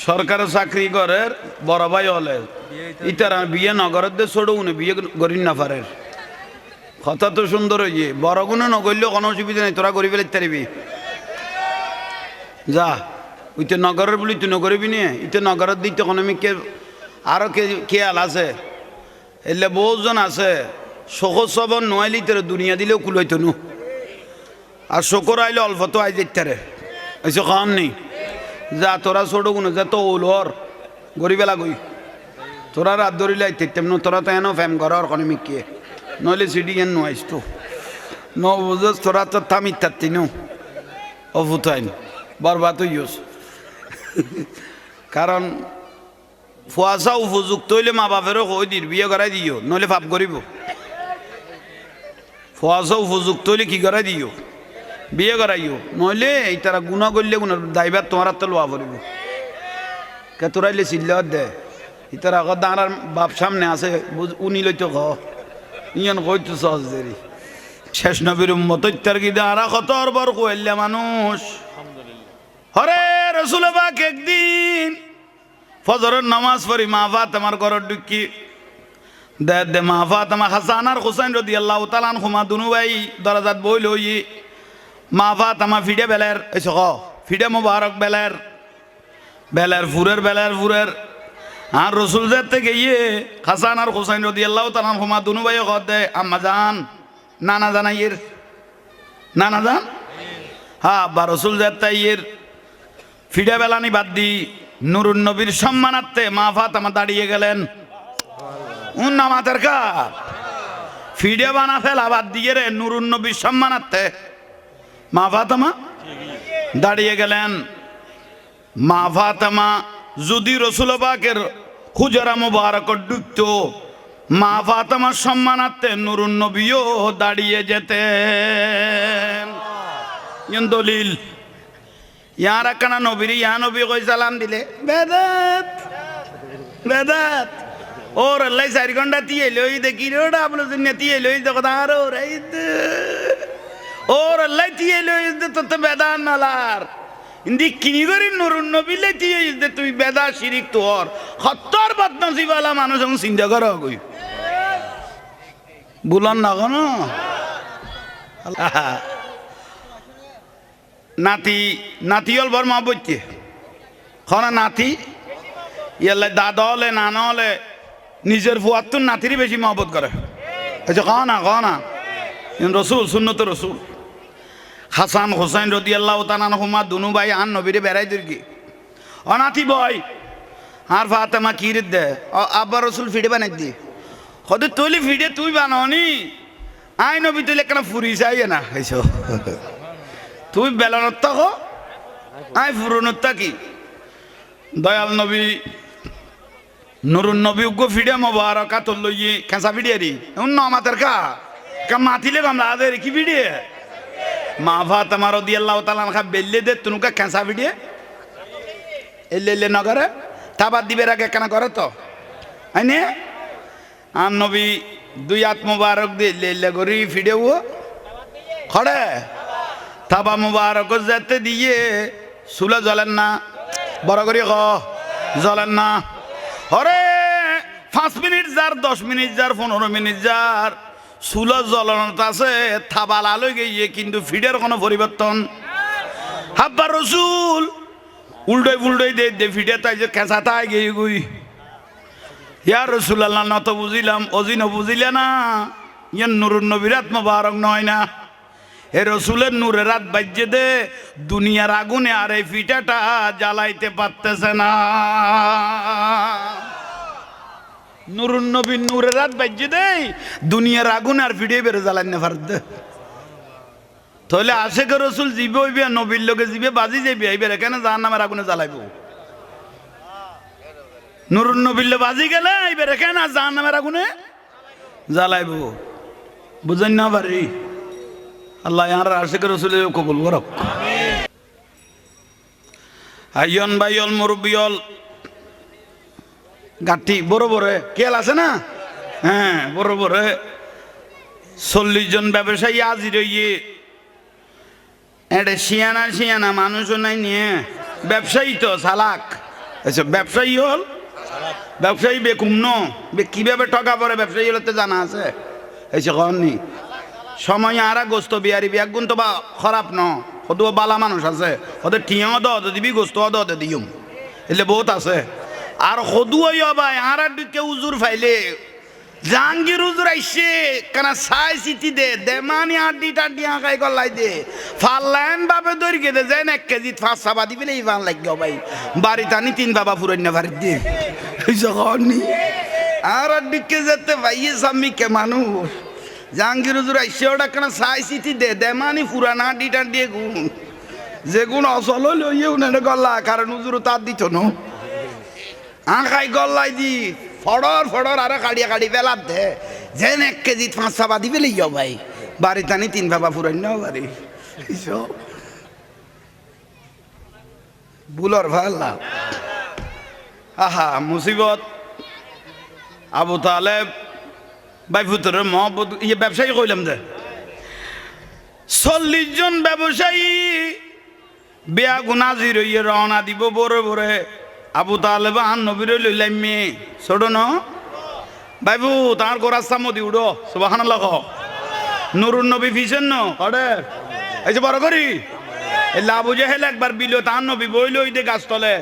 সরকারি চাকরি করে বড় ভাই হলে ইতারা বিয়ে নগরের দে ছোট গুনে বিয়ে করি না পারে কথা তো সুন্দর হইয়ে বড় গুণে নগরলেও কোনো অসুবিধা নেই তোরা করি ফেলে তারিবি যা ওইতে নগরের বলি তুই নগরবি নিয়ে ইতে নগরের দিক তো কে আরো খেয়াল আছে এলে বহুজন আছে শোকর সবর নোয়াইলি তোর দুনিয়া দিলেও কুলাইতো নু আর শোকর আইলে অল্প তো আই যেতে এসে কাম নেই যা তোরা ছোট গুণ যা তো ওলর গরিবেলা গই তোরা রাত ধরিলে আইতে তেমন তোরা তো এনো ফ্যাম ঘর কে নইলে সিডি এন নোয়াইস তো ন বুঝস তোরা তো থামি থাকতি নো অফুতাইন বরবাদ ইউস কারণ ফুয়াশা উপযুক্ত হইলে মা বাপেরও কই দির বিয়ে করাই দিও নইলে পাপ করিব ফুয়াশা উপযুক্ত হইলে কি করাই দিও বিয়ে করাইও নইলে এই তারা গুণা করলে গুণার দায়ভার তোমার হাতে লোয়া পড়িব কে তোরাইলে চিল্লার দে ইতার আগত দাঁড়ার বাপ সামনে আছে উনি লইতো খ ইয়ন কইতো সহজ দেরি শেষ নবীর উম্মত ইত্যার কি দাঁড়া কত বর কইলে মানুষ হরে রসুল পাক একদিন ফজরের নামাজ পড়ি মা ফাতেমার ঘরের ঢুকি দে মা ফাতেমা হাসান আর হুসাইন রাদিয়াল্লাহু তাআলা আনহুমা দুনু ভাই দরজাত বইল হই মা ফাতেমা ফিডে বেলের এসে ক ফিডে মুবারক বেলের ফুরের আর রসুল যেতে গিয়ে হাসান আর হুসাইন রাদিয়াল্লাহু তাআলা আনহুমা দুনু ভাই কত দে আম্মা জান নানা জানাইয়ের নানা জান হ্যাঁ বা রসুল যেতে ইয়ের ফিডে বেলানি বাদ দি নুরুন নবীর সম্মানার্থে মা ফাতেমা দাঁড়িয়ে গেলেন নামাজের কা ফিডে বানা ফেলা বাদ দিয়ে রে নুরুন নবীর সম্মানার্থে মা ফাতেমা দাঁড়িয়ে গেলেন মা ফাতেমা যদি রসুল পাকের হুজরা মুবারক ঢুকত মা ফাতেমার সম্মানার্থে নুরুন নবীও দাঁড়িয়ে যেতেন দলিল ইয়ার একখানা নবীর ইয়া নবী কই সালাম দিলে বেদাত ওর আল্লাহ 4 ঘন্টা দিয়ে লই দেখি ওটা আপনার জন্য দিয়ে লই দেখো আর ওর আল্লাহ দিয়ে লই তো বেদান নালার ইন্দি কিনি করি নুরুন নবী লে দিয়ে তুই বেদা শিরিক তোর 70 বদনসিবালা মানুষ চিন্তা কর কই বুলান না কেন নাতি হল বর মা বইতে খনা নাতি ইয়ালে দাদা হলে নানা হলে নিজের ফুয়াত্তর নাতিরই বেশি মহব্বত করে আচ্ছা কহ না রসুল সুন্নত রসুল হাসান হুসাইন রাদিয়াল্লাহু তাআলা আনহুমা দুনু ভাই আন নবীরে বেড়াই দিরকি অনাতি বয় আর ফাতেমা কির দে আব্বা রসুল ফিডে বানাই দি হদে তুলি ফিডে তুই বানাওনি আই নবী তুই কেন ফুরি চাই না হইছো তুই বেলানত থাকো আই ফুরনত থাকি দয়াল নবী নুরুন নবী উগ্র ফিডে মোবারক কাতল লইয়ে খেঁচা ফিডিয়ারি অন্য আমাদের কা মাতিলে আমরা আদের কি ফিডিয়ে মা ফাতেমা রাদিয়াল্লাহু তাআলা আনহা বেল্লে দে তুনুকা খেঁচা ফিডিয়ে এলে নগরে তাবাদ দিবের আগে কেন করে তো আইনে আর নবী দুই হাত মোবারক দিয়ে লেলে গরি ফিডে ও খড়ে থাবা মুবারক যেতে দিয়ে চুলে জ্বলেন না বড় করি জ্বলেন না হরে 5 মিনিট যার 10 মিনিট যার 15 মিনিট যার চুলে জ্বলনত আছে থাবা লাল গিয়ে কিন্তু ফিডের কোনো পরিবর্তন হাব্বার রসুল উল্টোই দে ফিডে তাই যে খেঁচা তাই গিয়ে গুই ইয়ার রসুল আল্লাহ নত বুঝিলাম অজিন বুঝিলে না ইয়ার নুরুন নবীর মুবারক নয় না এ রসুলের নূরে রাত বাজ্যে দে দুনিয়ার আগুনে আর এই ফিটাটা জ্বালাইতে পারতেছে না নুরুন নবীর নূরে রাত বাজ্যে দে দুনিয়ার আগুনে আর ফিটে বেড়ে জ্বালাই না পারতে তাহলে আশেকে রসুল জিবে হইবে নবীর লোকে জিবে বাজি যাইবে এইবার এখানে জাহান্নামের আগুনে জ্বালাইব নুরুন নবীর লোক বাজি গেলে এইবার এখানে জাহান্নামের আগুনে জ্বালাইব বুঝেন না পারি আল্লাহ ইয়ার আশিক রসুল কবুল করক আইয়ন বাইয়ল মুরব্বিয়ল গাঠি বড় বড় কেল আছে না হ্যাঁ বড় বড় 40 জন ব্যবসায়ী আজি রইয়ে এটা শিয়ানা মানুষও নাই নিয়ে ব্যবসায়ী তো চালাক আচ্ছা ব্যবসায়ী হল ব্যবসায়ী বেকুম ন কিভাবে ঠকা পড়ে ব্যবসায়ী হলে তো জানা আছে এসে কননি সময় আরা গোস্ত বিয়ারি বিয়াগুন তো বা খারাপ ন হতো বালা মানুষ আছে ওদের টিয়াও দে দিবি গোস্ত দে দিম এলে বহুত আছে আর সদুই ভাই আর দিকে উজুর ফাইলে জাহাঙ্গীর উজুর আইসে কেন সাই চিঠি দে দেমানি আড্ডি টাড্ডি আঁকাই গল্লাই দে ফাল্লাইন বাপে দৌড়িয়ে দে যেন 1 কেজি 5 সাবা দিবি এই ভান লাগবে ভাই বাড়ি টানি 3 বাবা ফুরাইনা বাড়ি দিয়ে যখনই আর দিকে যেতে ভাইয়ে সাম্মিকে মানুষ জাহাঙ্গীর হুজুর আইসে ওটা কেন সাই চিঠি দে দেমানি ফুরানা আড্ডি টাড্ডি গুণ যে গুণ অচল লইয়েও না গল্লা কারণ হুজুর তার দিত ন আঁকাই গল্লাই দি ফড়র ফড়র আর কাড়ি বেলার দে যেন 1 কেজি 5 সাবা দিবে লইয়া ভাই বাড়ি টানি 3 বাবা ফুরাইনা বাড়ি বুলর ভাল্লা আহা মুসিবত আবু তালেব ভাই ফুতরের মহব্বত ইয়ে ব্যবসায়ী কইলাম যে 40 জন ব্যবসায়ী বিয়া গুনাজির ইয়ে রওনা দিব বড় বড় আবু তালেব আন নবীর লইলাম মেয়ে ছোট ন ভাইবু তার গোরাস্তা মদি উড়ো সুবহানাল্লাহ নুরুন নবী ফিসেন ন অরে এই যে বড় করি আবু জাহেল একবার বিলো তার নবী বইল ওই দে গাছতলে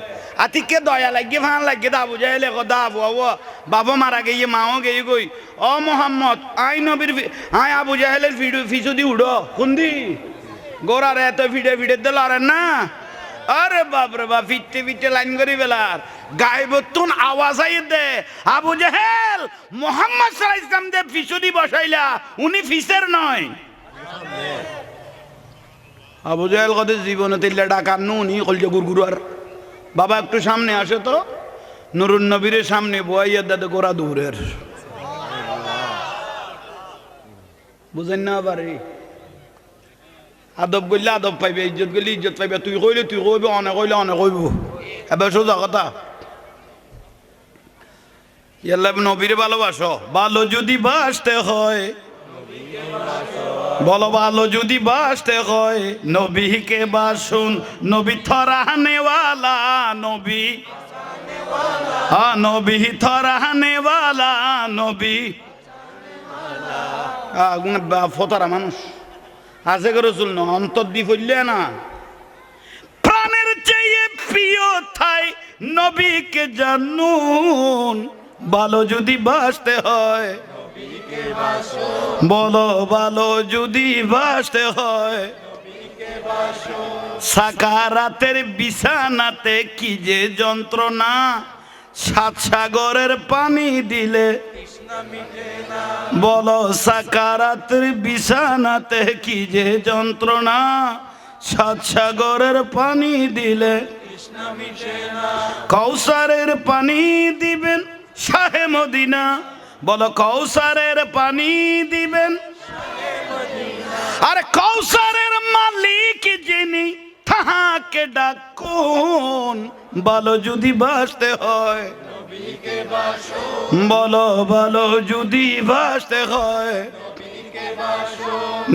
আতিকে দয়া লাগে ভান লাগে আবু জাহেলে কথা আবু বাবা মারা গিয়ে মাও গিয়ে গই ও মোহাম্মদ আই নবীর আই আবু জাহেলের ফিসু দি উড়ো খুন্দি গোড়ার এত ফিডে ফিডে দিল আরে না আরে বাপরে বাপ ফিটতে ফিটতে লাইন করি বেলার গায়েবতুন আওয়াজ আই দে আবু জাহেল মোহাম্মদ সাল্লাল্লাহু আলাইহি ওয়াসাল্লাম দে ফিসু দি বসাইলা উনি ফিসের নয় আবু জাহেল কত জীবনে তিল্লা ডাকার নুনি কলজে গুরগুরার বাবা একটু সামনে আসে তো নুরুন নবীর সামনে বইয়া দাদা গোড়া দূরের বুঝেন না বাড়ি আদব গইলে আদব পাইবে ইজ্জত গেলে ইজ্জত পাইবে তুই কইলে তুই কইবে অনেক কইলে অনেক কইব এবার সোজা কথা ইয়াল্লা নবীরে ভালোবাসো ভালো যদি বাসতে হয় বলো ভালো যদি বাসতে হয় নবীকে বাসুন নবী থরানেওয়ালা নবী নবী থরানেওয়ালা নবী ফতারা মানুষ আছে করে চুল না অন্তর দি ফইলে না প্রাণের চেয়ে প্রিয় থাই নবীকে জানুন ভালো যদি বাসতে হয় বলো ভালো যদি বাসতে হয় সাকারাতের বিছানাতে কি যে যন্ত্রণা 7 সাগরের পানি দিলে বলো সাকারাতের বিছানাতে কি যে যন্ত্রণা 7 সাগরের পানি দিলে কৌসারের পানি দিবেন শাহে মদিনা বলো কৌসারের পানি দিবেন আরে কৌসারের মালিক যিনি তাহাকে ডাকুন ভালো যদি বাসতে হয় বলো ভালো যদি বাসতে হয়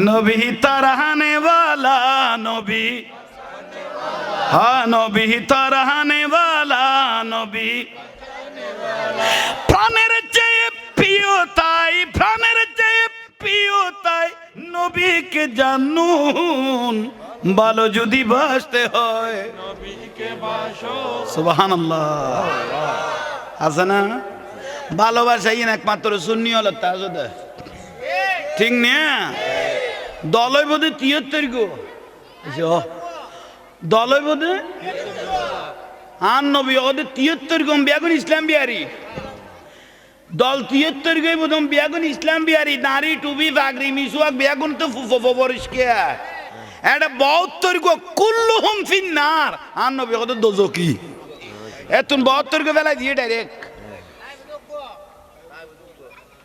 নবী তারাহানে ওয়ালা নবী নবী তারাহানে ওয়ালা নবী প্রাণের চেয়ে প্রিয় তাই প্রাণের চেয়ে প্রিয় তাই নবীকে জানুন ভালো যদি বাসতে হয় সুবহানাল্লাহ আছে না ভালোবাসাই একমাত্র সুন্নি হল তাজুদ ঠিক না দলই বোধে 73 গো দলই বোধে আন নবী ওদের 73 গম বেগুন ইসলাম বিহারি দল 73 গই প্রথম বেগুন ইসলাম বিহারি নারী টুবি বাগরি মিসওয়াক বেগুন তো ফরিশকে এটা 72 গো কুল্লুহুম ফিন্নার আন নবী ওদের দোজকি এতুন 72 গো বেলা দিয়ে ডাইরেক্ট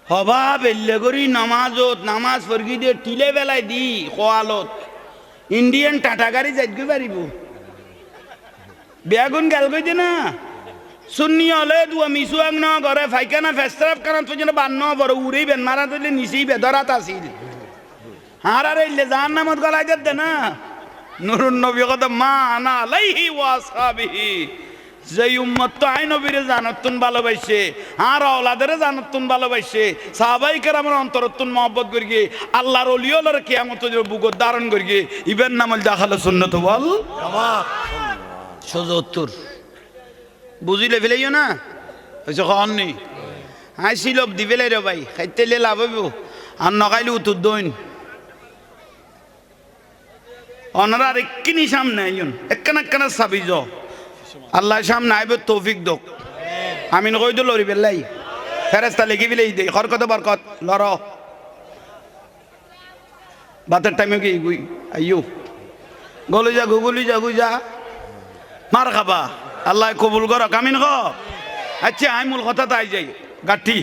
হবা বেল্লে করি নামাজ ফরগি দিয়ে টিলে বেলায় দি খোয়ালত ইন্ডিয়ান টাটা গাড়ি যাইতে পারিব বেগুন গেল কইতে না সুন্নি হলে দুয়া মিসুয়াং ন ঘরে ফাইকানা ফেস্তারাপ কারণ পর্যন্ত বান্ন বড় উড়েই বেন মারা দিলে নিচেই বেদরাত আসিল হার আর এলে জাহান নামত গলাই দে না নুরুন নবী কথা মা আনা আলাইহি ওয়া আসহাবিহি যে উম্মত তো আই নবীরে জানতুন ভালোবাসে আর আওলাদের জানতুন ভালোবাসে সাহাবাই কেরামের অন্তরতুন মহব্বত করি গিয়ে আল্লাহর ওলিওলার কিয়ামত বুগত ধারণ করি গিয়ে ইবেন নামল দাখাল সুন্নত বল ৭৭ বুঝিলে ফেলাইও না কন নি আইসি লোভ দি ফেলাই রে ভাই খাইতে লাভ হইব আর নগাইলে উত্তর দইন অনারা আর একখানি সামনে আইন একখানা সাবি য আল্লাহ সামনে আইব তৌফিক দোক আমি কই তো লরি বেলাই ফেরেস্তা লেগে বিলেই দে হরকত বরকত লর বাতের টাইমে কি গুই আইয়ো গলি যা গুগলি যা গুই যা মার খাবা আল্লাহ কবুল কর কামিন খ আচ্ছা আমি মূল কথা তাই যাই গাঠি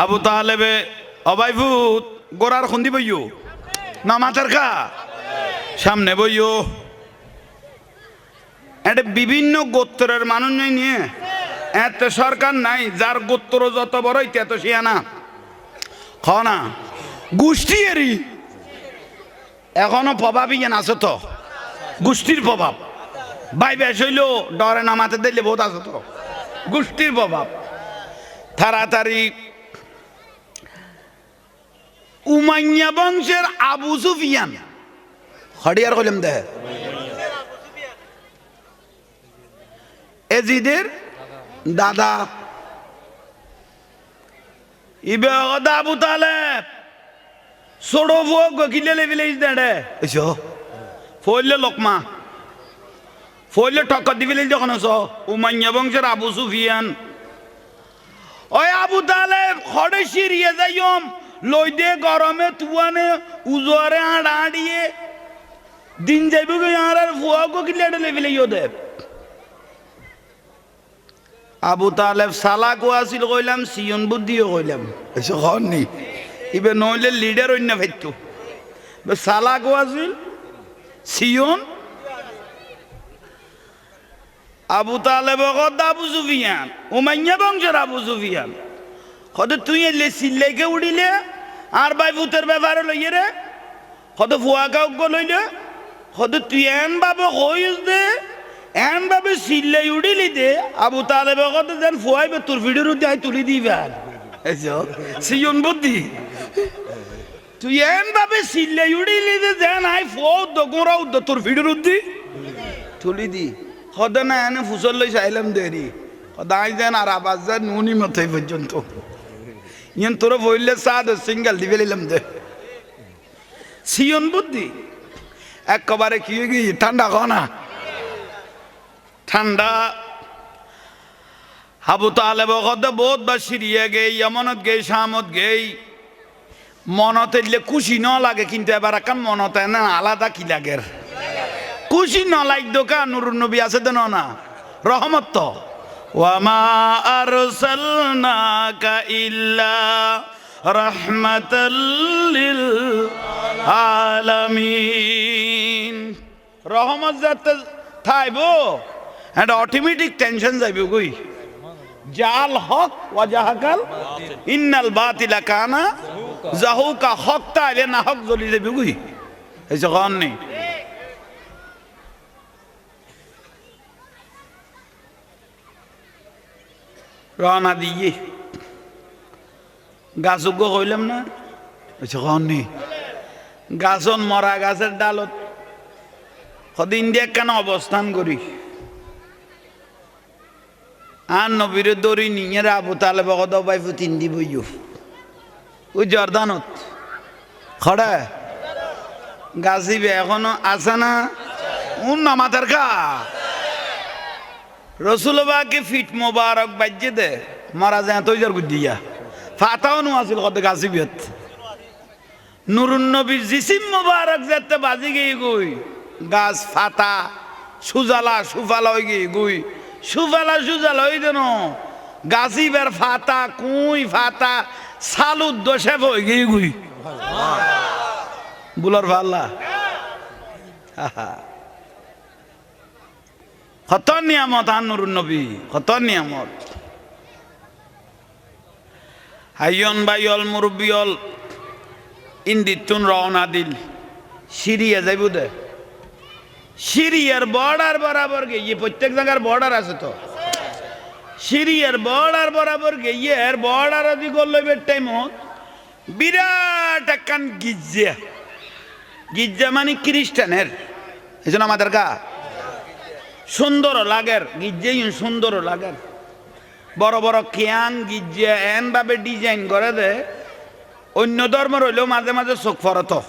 আবু তালেবে অবাইভূত গোড়ার খুন্দি বইও না মাথার খা সামনে বইও এটা বিভিন্ন গোত্রের মানুষ নিয়ে এত সরকার নাই যার গোত্র যত বড় তত শিয়ানা না গোষ্ঠী এরি এখনো প্রভাবই জ্ঞান আছে তো গোষ্ঠীর প্রভাব ভাই বেশ হইল ডরে নামাতে দিলে বহুত আছে তো গোষ্ঠীর প্রভাব তাড়াতাড়ি উমাইয়া বংশের আবু সুফিয়ান হরিয়ার কইলাম দে এজিদের দাদা ইবে আবু তালেব ছোড়ো ফুয়া গকিলে লেবিলে দেড়ে এসো ফইলে লোকমা ফইলে টক্কর দিবিলে যখন আছো উমাইয়া বংশের আবু সুফিয়ান ওই আবু তালেব খড়ে সিরিয়ে যাইম লই দে গরমে তুয়ানে উজোয়ারে আড়িয়ে দিন যাইব আর ফুয়া গকিলে লেবিলে ইয়ে আবু তালেব সালাকও আছিল কইলাম সিয়ন বুদ্ধিও কইলাম এসে হননি ইবে নইলে লিডার অন্য ভাইতো সালাকও আছিল সিয়ন আবু তালেব কদ আবু সুফিয়ান উমাইয়া বংশের আবু সুফিয়ান কত তুই এলে সিল্লাইকে উড়িলে আর ভাই ভূতের ব্যাপারে লইয়ে রে কত ফুয়া কাউক লইলে কত তুই এন বাবা কইস দে এন ভাবে সিল্লাই উড়িলি দে আবু তালেব কত যেন ফুয়াইবে তোর ভিডিওর উদ্দে তুলি দিবেন সিয়ন বুদ্ধি তুই এন ভাবে সিল্লাই উড়িলি দে যেন আই ফুয়া উদ্দ গোড়া উদ্দ তোর ভিডিওর উদ্দি তুলি দি কত না এনে ফুসল লই চাইলাম দেরি কত আই যেন আর আবাস যেন নুনি মতই পর্যন্ত ইয়ান তোর বললে সাদ সিঙ্গেল দিবে নিলাম দে সিয়ন বুদ্ধি একবারে কি গিয়ে ঠান্ডা কনা ঠান্ডা আবু তালেব কত বহুত বা সিরিয়া গেই ইয়ামনত গেই শামত গেই মনত এলে খুশি ন লাগে কিন্তু এবার এখন মনত এনে আলাদা কি লাগে খুশি ন লাগ দোকা নুরুন নবী আছে দেন না রহমত তো ওয়ামা আরসালনাকা ইল্লা রাহমাতাল লিল আলামিন রহমত যাতে থাইবো এটা অটোমেটিক টেনশন যাইবে কই জাল হক ওয়া জাহাকাল ইন্নাল বাতিলা কানা জাহুকা হক তাইলে না হক জ্বলি যাবে কই এই যখন নেই রানা দিয়ে গাছ কইলাম না যখন নেই গাছন মরা গাছের ডালত কদিন দিয়ে কেন অবস্থান করি আর নবীর দড়ি নিয়ে আবু তালেব কত বাইফু তিন দিব ওই জর্দানত খড়া গাছিবে এখনো আছে না উন না মাথার খা রসুলবাকে ফিট মোবারক বাজ্যে দে মারা যায় তৈ যার দিয়া ফাতাও নো আছিল কত গাছিবিয়ত নুরুন নবীর জিসিম মোবারক যেতে বাজি গিয়ে গুই গাছ ফাতা সুজালা সুফালা হয়ে গিয়ে গুই সুফালা সুজালা হয়ে দেন গাছিবের ফাতা কুই ফাতা সালুদ দোষে হয়ে গিয়ে গুই বুলার ভাল্লা কত নিয়ামত আন নুরুন নবী কত নিয়ামত হাইয়ন বাইয়ল মুরব্বিয়ল ইন্দিতুন রওনা দিল সিরিয়া যাইব দে সিরিয়ার বর্ডার বরাবর গিয়ে প্রত্যেক জায়গার বর্ডার আছে তো সিরিয়ার বর্ডার বরাবর গিয়ে এর বর্ডার যদি করলবের টাইমত বিরাট একখান গির্জা গির্জা মানে খ্রিস্টানের এই জন্য আমাদের গা সুন্দর লাগের গির্জাই সুন্দর লাগের বড় বড় কিয়াং গির্জা এন ভাবে ডিজাইন করে দে অন্য ধর্ম রইলেও মাঝে মাঝে চোখ ফরে তো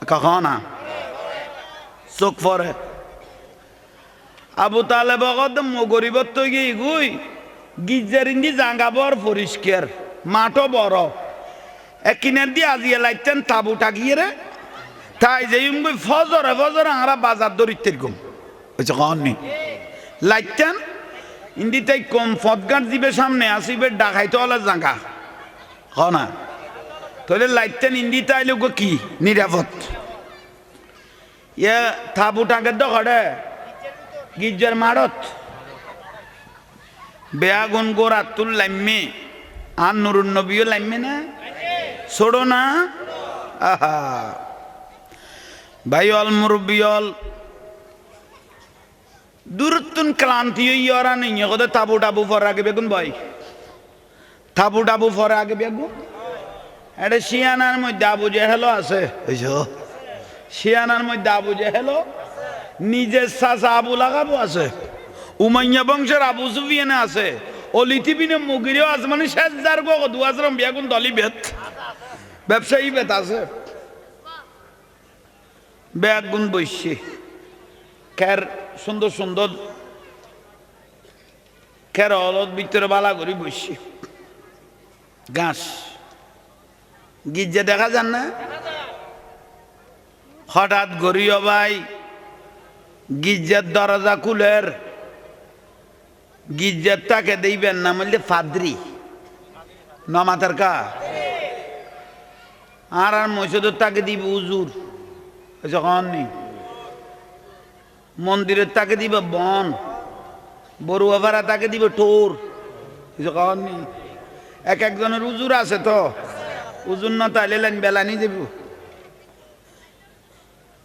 কখন না চোখ ফরে আবু তালেব গরিবত তো গিয়ে গুই গির্জার ইন্দি জাঙ্গা বর পরিষ্কার মাঠও বড় একিনের দিয়ে আজিয়ে লাইতেন তাবু টাকিয়ে রে তাই যে ফজরে ফজরে আমরা বাজার দরিদ্রের ঘুম হয়েছে কননি লাইতেন ইন্দি তাই কম ফদগাট দিবে সামনে আসিবে ডাকাইতে হলে জাঙ্গা না তাহলে লাইতেন ইন্দি তাইলে গো কি নিরাপদ ইয়ে তাবু টাকের দখড়ে গির্জার মারত বেয়াগুন গোরাতুল লাইমে আর নুরুন নবীও লাইমে না ছোড়ো না আহা ভাইল মুরব্বিয়ল দূরত্বন ক্লান্তি ইয়রা নেই কত তাবু টাবু ফর আগে বেগুন ভাই তাবু টাবু ফর আগে বেগুন এটা শিয়ানার মধ্যে আবু জেহেল আছে শিয়ানার মধ্যে আবু জেহেল নিজের চাচা আবু লাগাবো আছে উমাইয়া বংশের আবু সুফিয়ানে আছে অলিথিবিনে মুগিরেও আছে মানে শেষ যার গো দুয়াজরম বিয়াগুন দলি বেত ব্যবসায়ী বেত আছে বেগুন বইছে খের সুন্দর সুন্দর খের অলদ ভিতরে বালা করি বইছে ঘাস গির্জা দেখা যান না হঠাৎ গরিয় ভাই গির্জার দরজা কুলের গির্জার তাকে দিবেন না বললে ফাদ্রি নমাতার কা আর মসজিদের তাকে দিব উজুর যখন মন্দিরের তাকে দিবে বন বড়ুয়া ভাড়া তাকে দিবে টোর যখন এক একজনের উজুর আছে তো উজুর না তাইলে লাইন বেলানি দেব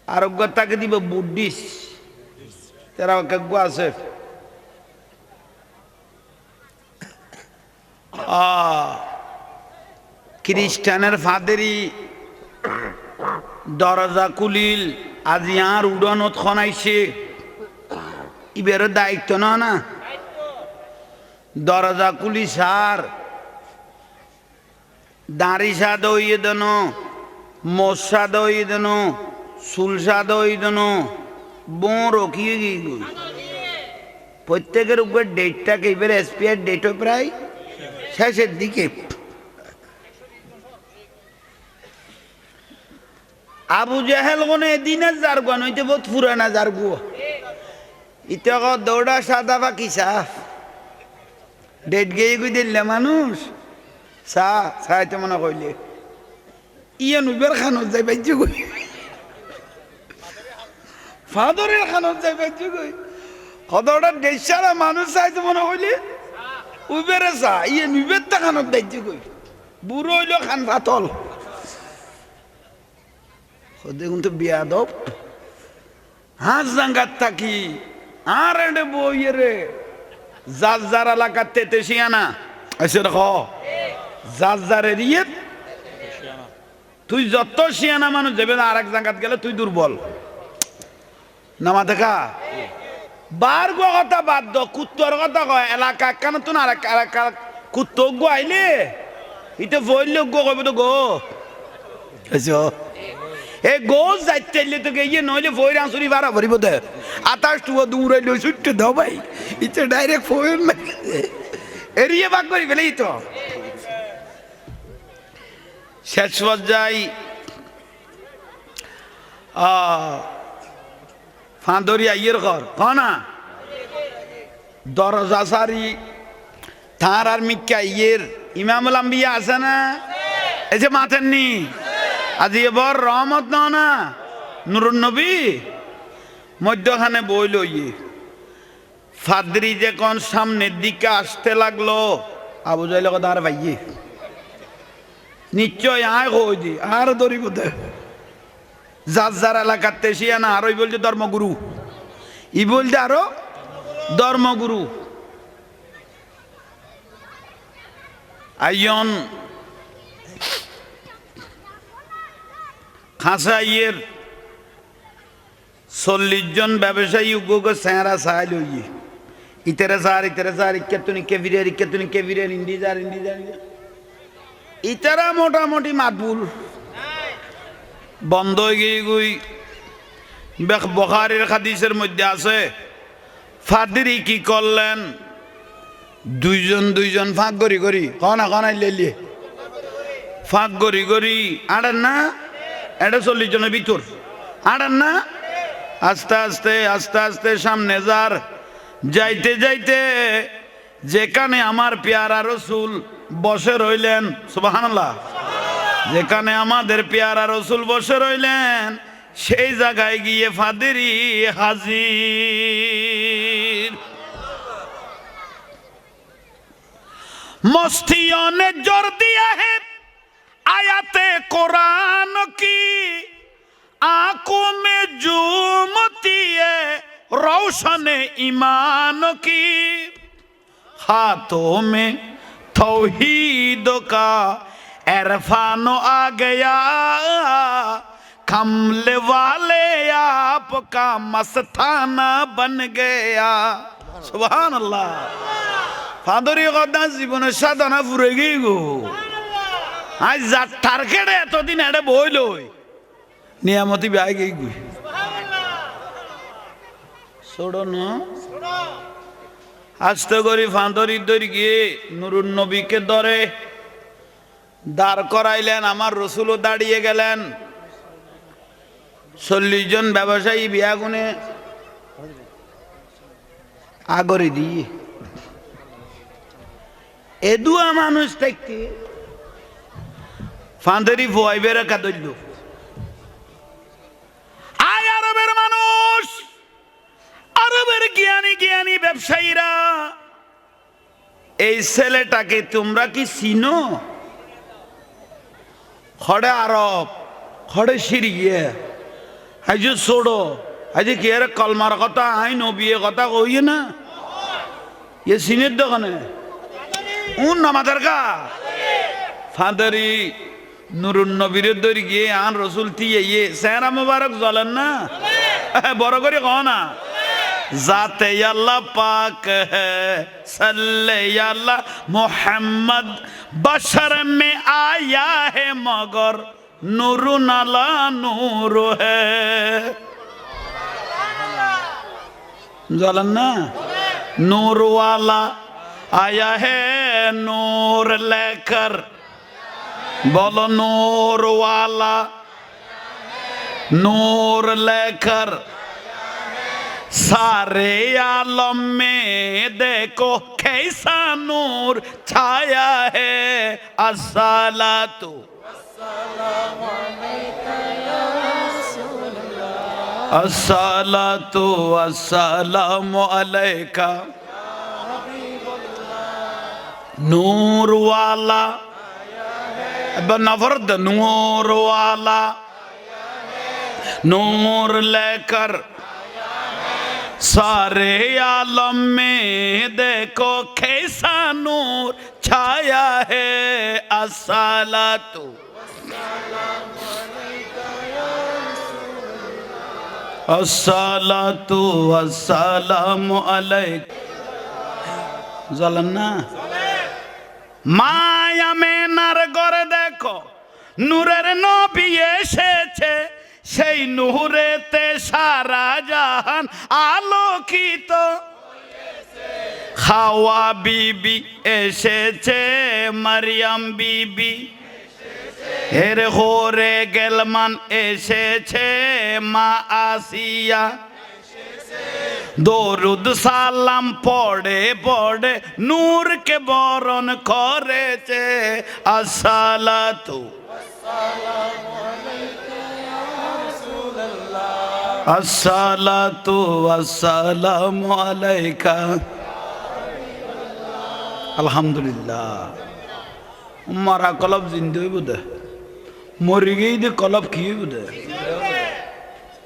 আরোগ্য তাকে দিবে বুদ্ধিস তেরা কেগ আছে খ্রিস্টানের ফাদেরি দরজা কুলিল আজি আর উড়নত খনাইছে ইবের দায়িত্ব না দরজা কুলি সার দাঁড়ি সাদ হইয়ে দেন মোষ সাদ হইয়ে দেন চুল সাদ হইয়ে দেন বঁ রকিয়ে গিয়ে গই প্রত্যেকের উপর ডেটটাকে এবার এসপিআর ডেটও প্রায় শেষের দিকে আবু জাহেল কোনে দিনের যার গান হইতে বহুত পুরানা যার গু ইতে দৌড়া সাদা বা কি সাফ ডেট গিয়ে গুই দিলে মানুষ চাইতে মনে কইলে ইয়ে নুবের খানত যাই পাইছে গই ফাদরের খানত যাই পাইছে গই কতটা ডেট সারা মানুষ চাইতে মনে কইলে উবেরে চা ইয়ে নুবের তা খানত যাইছে গই বুড়ো হইল খান ভাতল দেখুন তো বিয়াদব হাঁস জাঙ্গার থাকি আর এডে বইয়ে রে যার যার এলাকার তেতে শিয়ানা এসে দেখো যার যার এরিয়ে তুই যত শিয়ানা মানুষ যাবে আর এক জায়গাত গেলে তুই দুর্বল নামা দেখা বার গো কথা বাদ দ কুত্তর কথা কয় এলাকা কেন তো না এলাকা কুত্ত গো আইলে ইতে বইলে গো কইব তো গো এসো এ গোজ যাইতে তো গিয়ে নইলে ফইর আঁচুরি ভাড়া ভরিব দে আতাশ টুয়া দৌড়াইলে ছুটতে দাও ভাই ইতে ডাইরেক্ট ফইর এরিয়ে ভাগ করি ফেলেই তো শেষ পর্যায়ে ফাঁদরিয়া ইয়ের ঘর কনা দরজা সারি থার আর মিক্কা ইয়ের ইমামুল আম্বিয়া আছে না এই যে মাথেননি আজি এবার রহমত না নুরুন নবী মধ্যখানে বইল ইয়ে ফাদরি যখন সামনের দিকে আসতে লাগলো আবু জাইল কথা আর ভাইয়ে নিশ্চয় আয় কই দি আর দরিব দে যার যার এলাকার তেসিয়া না আরোই বলছে ধর্মগুরু, ই বলছে আরো ধর্মগুরু। আইয়ন খাসাইয়ের 40 জন ব্যবসায়ী উগ্র স্যাঁরা সাহায্য হইয়ে ইতেরে সার ইকেতুনি কেভিরের ইন্ডিজার ইতারা মোটামুটি মাতবুল বন্ধ হয়ে গিয়ে গুই বখারের হাদিসের মধ্যে আছে ফাদিরি কি করলেন দুইজন ফাঁক করি কনা লেলিয়ে ফাঁক করি আড়ান না এটা 40 জনের ভিতর আড়ান না আস্তে আস্তে সামনে যাইতে যেখানে আমার পেয়ারা রসুল বসে রইলেন সুবহানাল্লাহ, যেখানে আমাদের পেয়ারা রসুল বসে রইলেন সেই জায়গায় গিয়ে ফাদিরি হাজির। मस्तियों ने जोर दिया है आयते कुरान की, आंखों में झूमती है रोशन ईमान की, हाथों में तौहीद का इरफान आ गया, कमले वाले आपका मस्ताना बन गया। सुभान अल्लाह। ফাদরি কথা জীবনের সাধনা ফুরে গিয়ে গো আজ যার টার্গেটে এতদিন এটা বইল নিয়ামতি বাই গই গই ছোড়ো না আস্তে করি ফাঁদরি দরি গিয়ে নুরুন নবীকে ধরে দাঁড় করাইলেন, আমার রসুলও দাঁড়িয়ে গেলেন। 40 জন ব্যবসায়ী বিয়া গুনে আগরে দিয়ে এদুয়া মানুষ থাকতে ফাঁদেরি ভয় রেখা ধরল। আয় আরবের মানুষ, আরবের জ্ঞানী ব্যবসায়ীরা, এই ছেলেটাকে তোমরা কি চিনো? খড়ে আরব খড়ে সিরিয়ে আজ ছোড়ো আজ কি আর কলমার কথা আই নবিয়ে কথা কইয়ে না এ সিনের দোকানে উন নামাজের গা ফাদারি নুরুন নবীর দরি গিয়ে আন রসুল তিয়ে সেরা মুবারক জ্বলেন না বড় করে কও না जाते अल्लाह पाक है सल्ले अल्लाह मोहम्मद बशर में आया है मगर नूर नाला नूर है জ্বলেন না नूर वाला आया है नूर लेकर बोलो नूर वाला नूर लेकर सारे आलम में देखो कैसा नूर छाया है अस्सलातु अस्सलातु अस्सलामु अलैका नूर वाला बनफरद नूर वाला नूर लेकर सारे आलम में देखो कैसा नूर छाया है अस्सलातु अस्सलातु अस्सलामु अलैका জ্বলেন না মায়া মেনার গড়ে দেখো নূরের নবী এসেছে সেই নূরেতে সারা জাহান আলোকিত হাওয়া বিবি এসেছে মারিয়াম বিবি হের হোরে গেলমান এসেছে মা আসিয়া দরুদ সালাম পড়ে পড়ে নূরকে বরণ করেছে আসসালাতু अस्सलातु अस्सलामु अलैका अल्हम्दुलिल्लाह मारा कलब जिंदगी बुदे मरी गई दे कलब की बुदे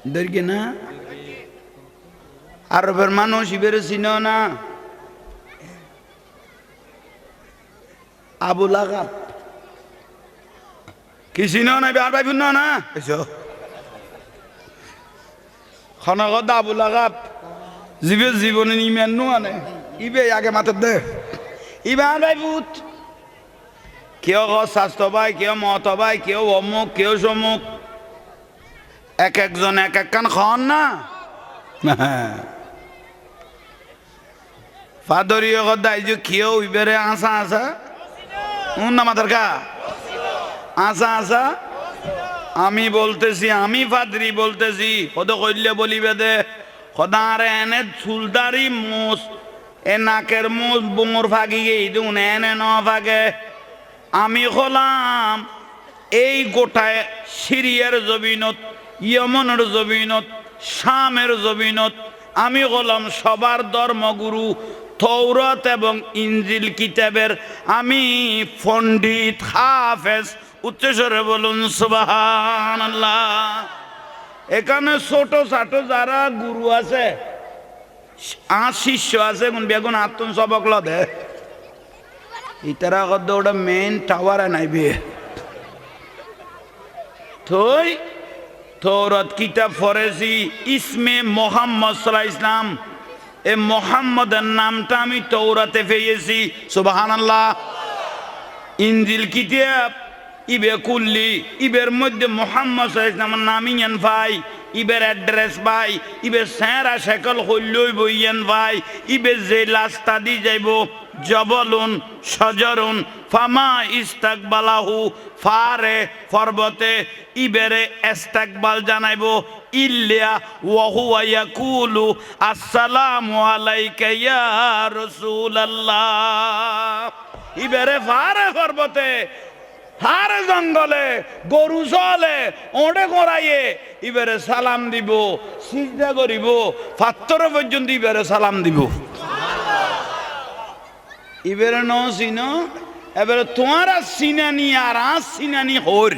দরগে না আরবের মানুষ ইবের চিনো না আবু লাগাব কি চিনো না আর ভাই শুনো না এসো খনগত আবু লাগাব জীবের জীবনে ইমান নো আনে ইবে আগে মাথার দে ইবে আর ভাই ভূত কেউ স্বাস্থ্য ভাই কেউ মত ভাই কেউ অমুক কেউ সমুক এক একজন এক এক কান খান না ফাদরীয় গদাই যে কেউ ইবেরে আসা আসা না মাথার কা আসা আসা আমি বলতেছি আমি ফাদরি বলতেছি কত কইলে বলিবে দে খদার এনে চুলদারি মোস এ নাকের মোস বোমর ফাঁকি গেই দুন এনে ন ফাঁকে আমি হলাম এই গোটায় সিরিয়ার জমিনত ইয়মনের জমিনত শামের জমিনত আমি হলাম সবার ধর্মগুরু তৌরাত এবং ইনজিল কিতাবের আমি পণ্ডিত হাফেজ উচ্চস্বরে বলুন সুবহানাল্লাহ এখানে ছোট ছোট যারা গুরু আছে আর শিষ্য আছে কোন বেগুন আত্মন সবক লদে ইতারা কত ওটা মেইন টাওয়ারে নাইবে থই তৌরাত কিতাব ফরেছি ইসমে মোহাম্মদ সাল্লাল্লাহু আলাইহি ইসলাম এ মোহাম্মদের নামটা আমি তৌরাতে পেয়েছি সুবহানাল্লাহ ইনজিল কিতাব ইবে কুল্লি ইবের মধ্যে মোহাম্মদ সাল্লাল্লাহু আলাইহি ইসলামের নামই এন ভাই ইবের অ্যাড্রেস ভাই ইবে সেরা শেকল হইলই বইয়েন ভাই ইবে যে লাস্তা দি যাইব জবলুন সজরুন ফামা ইস্তাকবালাহু ফারে পর্বতে ইবেরে ইস্তাকবাল জানাইব ইল্লা ওয়া হুয়া ইয়াকুলু আসসালামু আলাইকা ইয়া রাসূলুল্লাহ ইবেরে ফারে পর্বতে হার জঙ্গলে গরু চলে ওঁড়ে গড়াইয়ে ইবেরে সালাম দিব সিজদা করিব পাত্তর পর্যন্ত ইবেরে সালাম দিব ইবেরে ন চিনো এবারে তোমারা চিনানি আর আজ চিনানি হর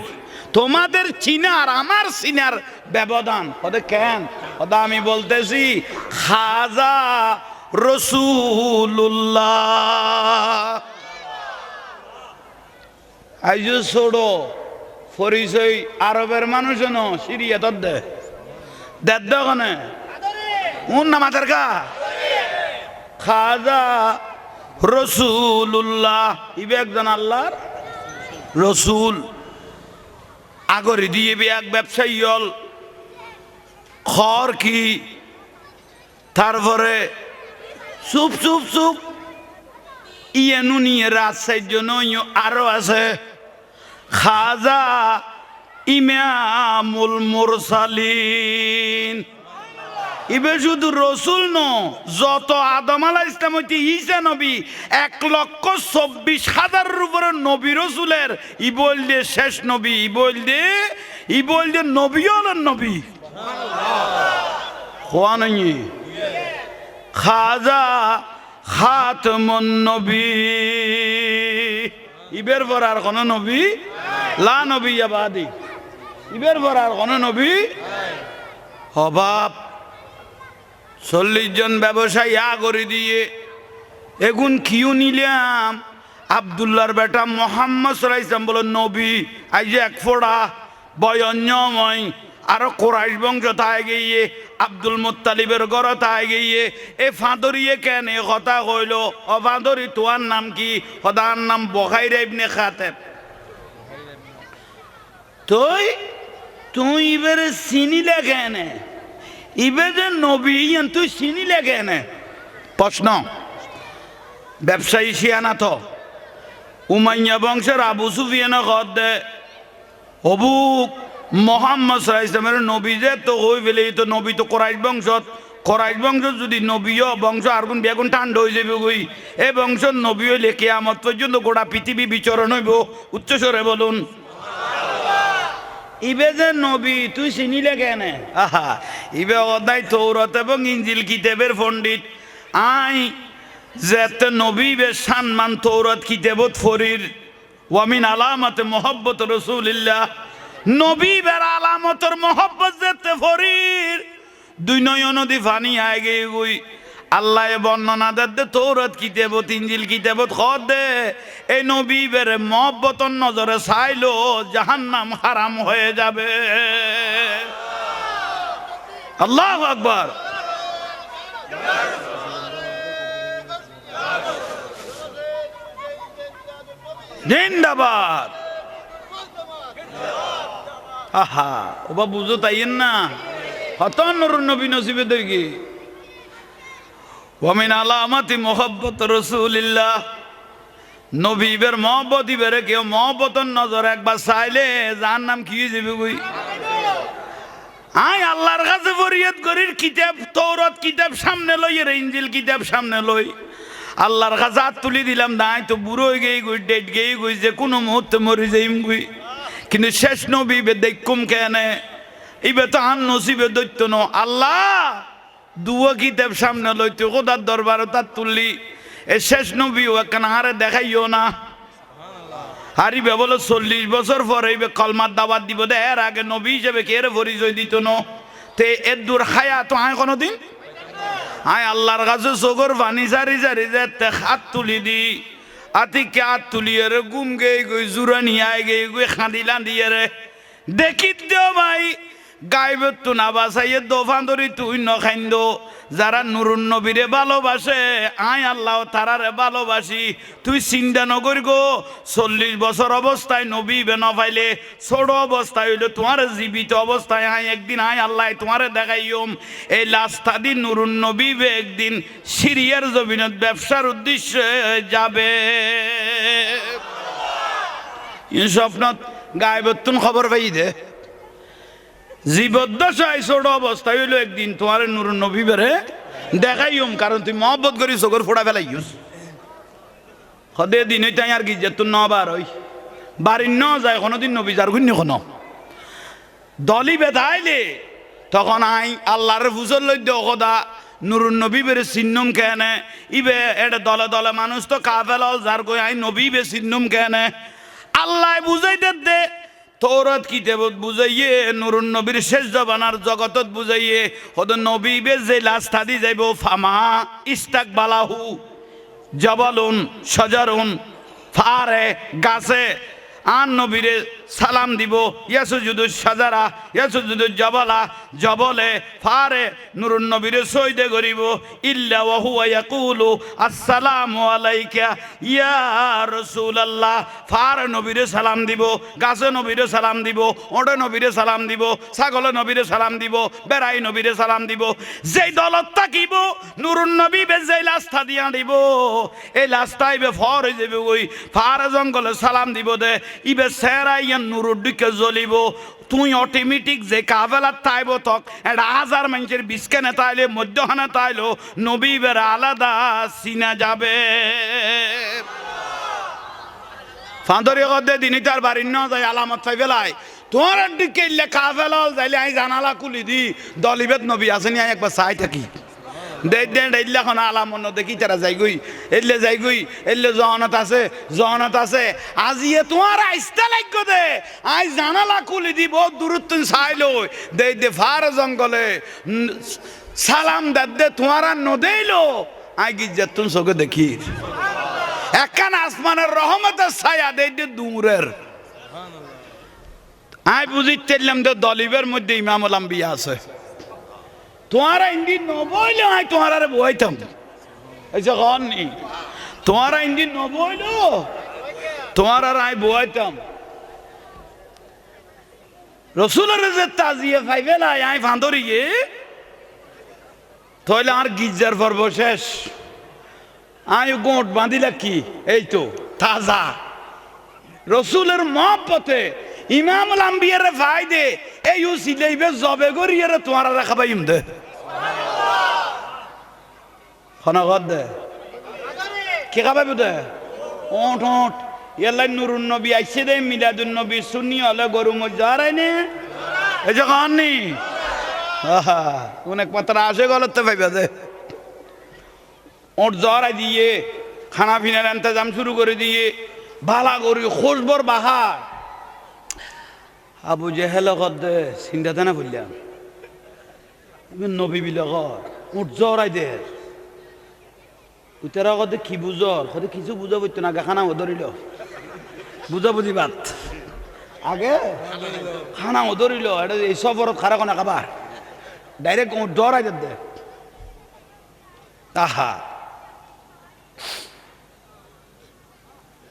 তোমাদের চিনা আর আমার চিনার ব্যবধান ওদের কেন ওদা আমি বলতেছি খাজা রসুল্লাহ আইজো ছোড়ো পরিচয় আরবের মানুষ ন সিরিয়া তোর দে দেখানে উন না মাথার কা খাজা রসুল্লাহ ইবে একজন আল্লাহর রসুল আগরি দিয়ে এক ব্যবসায়ী হল খর কি তারপরে চুপ চুপ চুপ ইয়েনু নিয়ে রাজশাহীর জন্য আরো আছে খাজা ইমামুল মুরসালিন ইবে শুধু রসুল ন যত আদম আলাইহিস সালাম হইতে ঈসা নবী 1,24,000 উপরে নবী রসুলের ই বললে শেষ নবী ই বললে নবী হলেন নবী হওয়া নাই খাজা খাতমুন নবী ইবের পর আর কোন নবী লা নবী বাদি ইবের পর আর কোন নবী অভাব 40 জন ব্যবসায়ী আগরি দিয়ে এগুন কিউ নিলাম আব্দুল্লাহর বেটা মোহাম্মদ সাল্লাল্লাহু আলাইহি ওয়াসাল্লাম বলে নবী আই যে এক ফোড়া বয়ন্যময় আরো কোরাইশ বংশ তাই গিয়ে আব্দুল মুত্তালিবের ঘর তাই গিয়ে এ ফাঁদরিয়ে কেন এ কথা কইল ও ফাঁদরি তোমার নাম কি খোদার নাম বখাইরা ইবনে খাতেব তুই এবারে চিনিলে কেন ইবে যে নবী তুই চিনিলে কেন প্রশ্ন ব্যবসায়ী শিয়ানা তো উমাইয়া বংশের আবু সুফিয়ান ঘর দে হবুক মোহাম্মদ সাল্লাল্লাহু আলাইহি ওয়াসাল্লামের নবী যে তো হই ফেলে তো নবী তো কোরাইশ বংশ যদি নবীও বংশ আর কোন বেগুন ঠান্ডা হয়ে যাবে গই এ বংশ নবী হইলে কিয়ামত পর্যন্ত গোটা পৃথিবী বিচরণ হইব উচ্চস্বরে বলুন ইবে যে নবী তুই চিনিলে কেন আহা ইবে অদাই তৌরাত এবং ইনজিল কিতাবের পণ্ডিত আই যেতে নবী বে সম্মান তৌরাত কিতাবত ফরির ওয়ামিন আলামাতে মোহাব্বত রাসূলিল্লাহ নবী বের আলামতর মোহাব্বত যেতে কাছে ফরির দুই নয়ন নদী ফানি আয় গে গই আল্লাহ বর্ণনা দে তৌরাত কিতাবত ইনজিল কিতাবত খদ দে এই নবী বেরে মহব্বতন নজরে চাইলো জাহান্নাম হারাম হয়ে যাবে আল্লাহু আকবার জিন্দাবাদ আহা ওবা বুঝো তাইয়েন না হতন নুরুন নবী নসিবে দেখি ওয়ামিন আলামাতি মুহাব্বত রাসূলিল্লাহ নবীবের মহব্বত ইবেরে কেউ মহব্বতন নজর একবার চাইলে যার নাম কি যাবে কই আয় আল্লাহর কাছে ফরিয়াদ করি কিতাব তৌরাত কিতাব সামনে লই আর ইনজিল কিতাব সামনে লই আল্লাহর কাছে হাত তুলি দিলাম নাই তো বুড়ো হয়ে গেই গই ডেট গেই গই যে কোনো মুহূর্তে মরি যাইম গই কিন্তু শেষ নবী বে দেখকুম কেনে ইবে তো আন নসিবে দৈত্য ন আল্লাহ দুয়া কিতাব সামনে লইতে খোদার দরবারে তার তুললি এ শেষ নবী ও একখানা হারে দেখাইও না হারিবে বলো 40 বছর পরে ইবে কলমার দাওয়াত দিব দে এর আগে নবী হিসেবে কে পরিচয় দিত ন তে এর দূর খায়া তো আয় কোনোদিন আয় আল্লাহর কাছে চোখর পানি সারি সারি যে হাত তুলি দি আতিকে হাত তুলিয়ে রে গুম গে গই জুরা নিয়ে আয় গে গই খাঁদিলা দিয়ে রে দেখি দেও ভাই গাইবের তো না বাসাইয়ে দোফান ধরি তুই নখাইন্দ যারা নুরুন নবীরে ভালোবাসে আয় আল্লাহ তারারে ভালোবাসি তুই চিন্তা নকর গো 40 বছর অবস্থায় নবী বে ন পাইলে ছোট অবস্থায় হইলে তোমার জীবিত অবস্থায় আয় একদিন আয় আল্লাহ তোমারে দেখাইম এই লাস্তা দিন নুরুন নবী বে একদিন সিরিয়ার জমিনত ব্যবসার উদ্দেশ্যে যাবে স্বপ্নত গাইবতুন খবর পাই দে জীবদ্দশায় ছোট অবস্থায় হইলো একদিন তোমার নুরুন নবী বেরে দেখাইম কারণ তুই মহব্বত করি চোখর ফোড়া ফেলাইস সদে দিন হইতে আর কি যে তোর নবার ওই বাড়ির ন যায় কোনোদিন নবী যার গুণ কোনো দলি বেধাইলে তখন আই আল্লাহর ফুসল লই দে খোদা নুরুন নবী বেরে চিহ্নম কেনে ইবে এটা দলে দলে মানুষ তো কাফেল যার কই আই নবী বে চিহ্নম কেনে আল্লাহ বুঝাই দে তৌরাত কিতাবত বুঝাইয়ে নুরুন নবীর শেষ জবানার জগতত বুঝাইয়ে হদ নবী বে যে লাস্তা দি যাইব ফামা ইস্তাকবালাহু জাবালুন শাজারুন ফারে গাছে আন নবীরে সালাম দিব ইয়াসুজুদু শাজারা ইয়াসুজুদু জাবালা জবলে ফারে নুরুন নবীরে সইদে করিব ইল্লা ওয়া হুয়া ইয়াকুলু আসসালামু আলাইকা ইয়া রাসূলুল্লাহ ফারে নবীরে সালাম দিব গাছে নবীরে সালাম দিব ওড়ে নবীরে সালাম দিব ছাগলে নবীরে সালাম দিব বেড়াই নবীরে সালাম দিব যেই দলত থাকিব নুরুন নবী বে যেই লাস্তা দিয়া দিব এই লাস্তাই বে ফর হয়ে যাবে ওই ফারে জঙ্গলে সালাম দিব দে ইবে সেরাই নুরুর দিকে জ্বলিব তুই অটোমেটিক যে কাবেলা তাইব তক এটা হাজার মানুষের বিস্কেনে তাইলে মধ্যখানে তাইলো নবী বেড়া আলাদা চিনা যাবে ফাঁদরি কদে দিনই তার বাড়ির ন যায় আলামত পাই ফেলায় তোমার দিকে ইল্লে কাবেলা যাইলে আমি জানালা খুলি দি দলিবেদ নবী আসেনি আমি একবার চাই থাকি এখন আলামন দেখি তারা যাইগই এলে যাইগই এলে জহনত আছে আজিয়ে তোমার আইস্তা লাগব দে আই জানালা খুলি দিব দূরত্ব চাইলো দে ফার জঙ্গলে সালাম দে তোমার নদেইলো আই কি যেতুন চোখে দেখি একখান আসমানের রহমতের ছায়া দে দূরের আই বুঝিতেলাম যে দলিবের মধ্যে ইমামুল আম্বিয়া আছে তোমারা ইন্দিন নবইলে আই তোমার আরে বইতাম এই যে গন নি তোমারা ইন্দিন নবইলো তোমার আর আই বইতাম রসুলের যে তাজিয়ে পাইবে না আই ফাঁদরিয়ে তাহলে আর গির্জার পর্ব শেষ আই গোট বাঁধিলা কি এই তো তাজা রসুলের মহব্বতে ইমামুল আম্বিয়ার ফায়দে এই সিলাইবে জবে করিয়ে তোমার রাখা পাইম দে খনগত দে কে খাবাইব দে ওঠ ওঠ এলাই নুরুন নবী আইসে দে মিলাদুন নবী সুন্নি হলে গরু মজারাই নে এই যে খাননি অনেক পাত্রা আসে গলতে পাইবা দে ওঠ জরাই দিয়ে খানা পিনার ইন্তজাম শুরু করে দিয়ে ভালা করি খোঁজবর বাহার আবু জেহেল দে চিন্তাতে না বললাম নবী বিলে ঘর উঠ জরাই দে উতেরা কদে কি বুঝর কদে কিছু বুঝা বইতো না খানা ধরিল বুঝা বুঝি বাত আগে খানা ধরিল এটা এই সফরত খারা কোনা খাবার ডাইরেক্ট উঠ জরাই দে আহা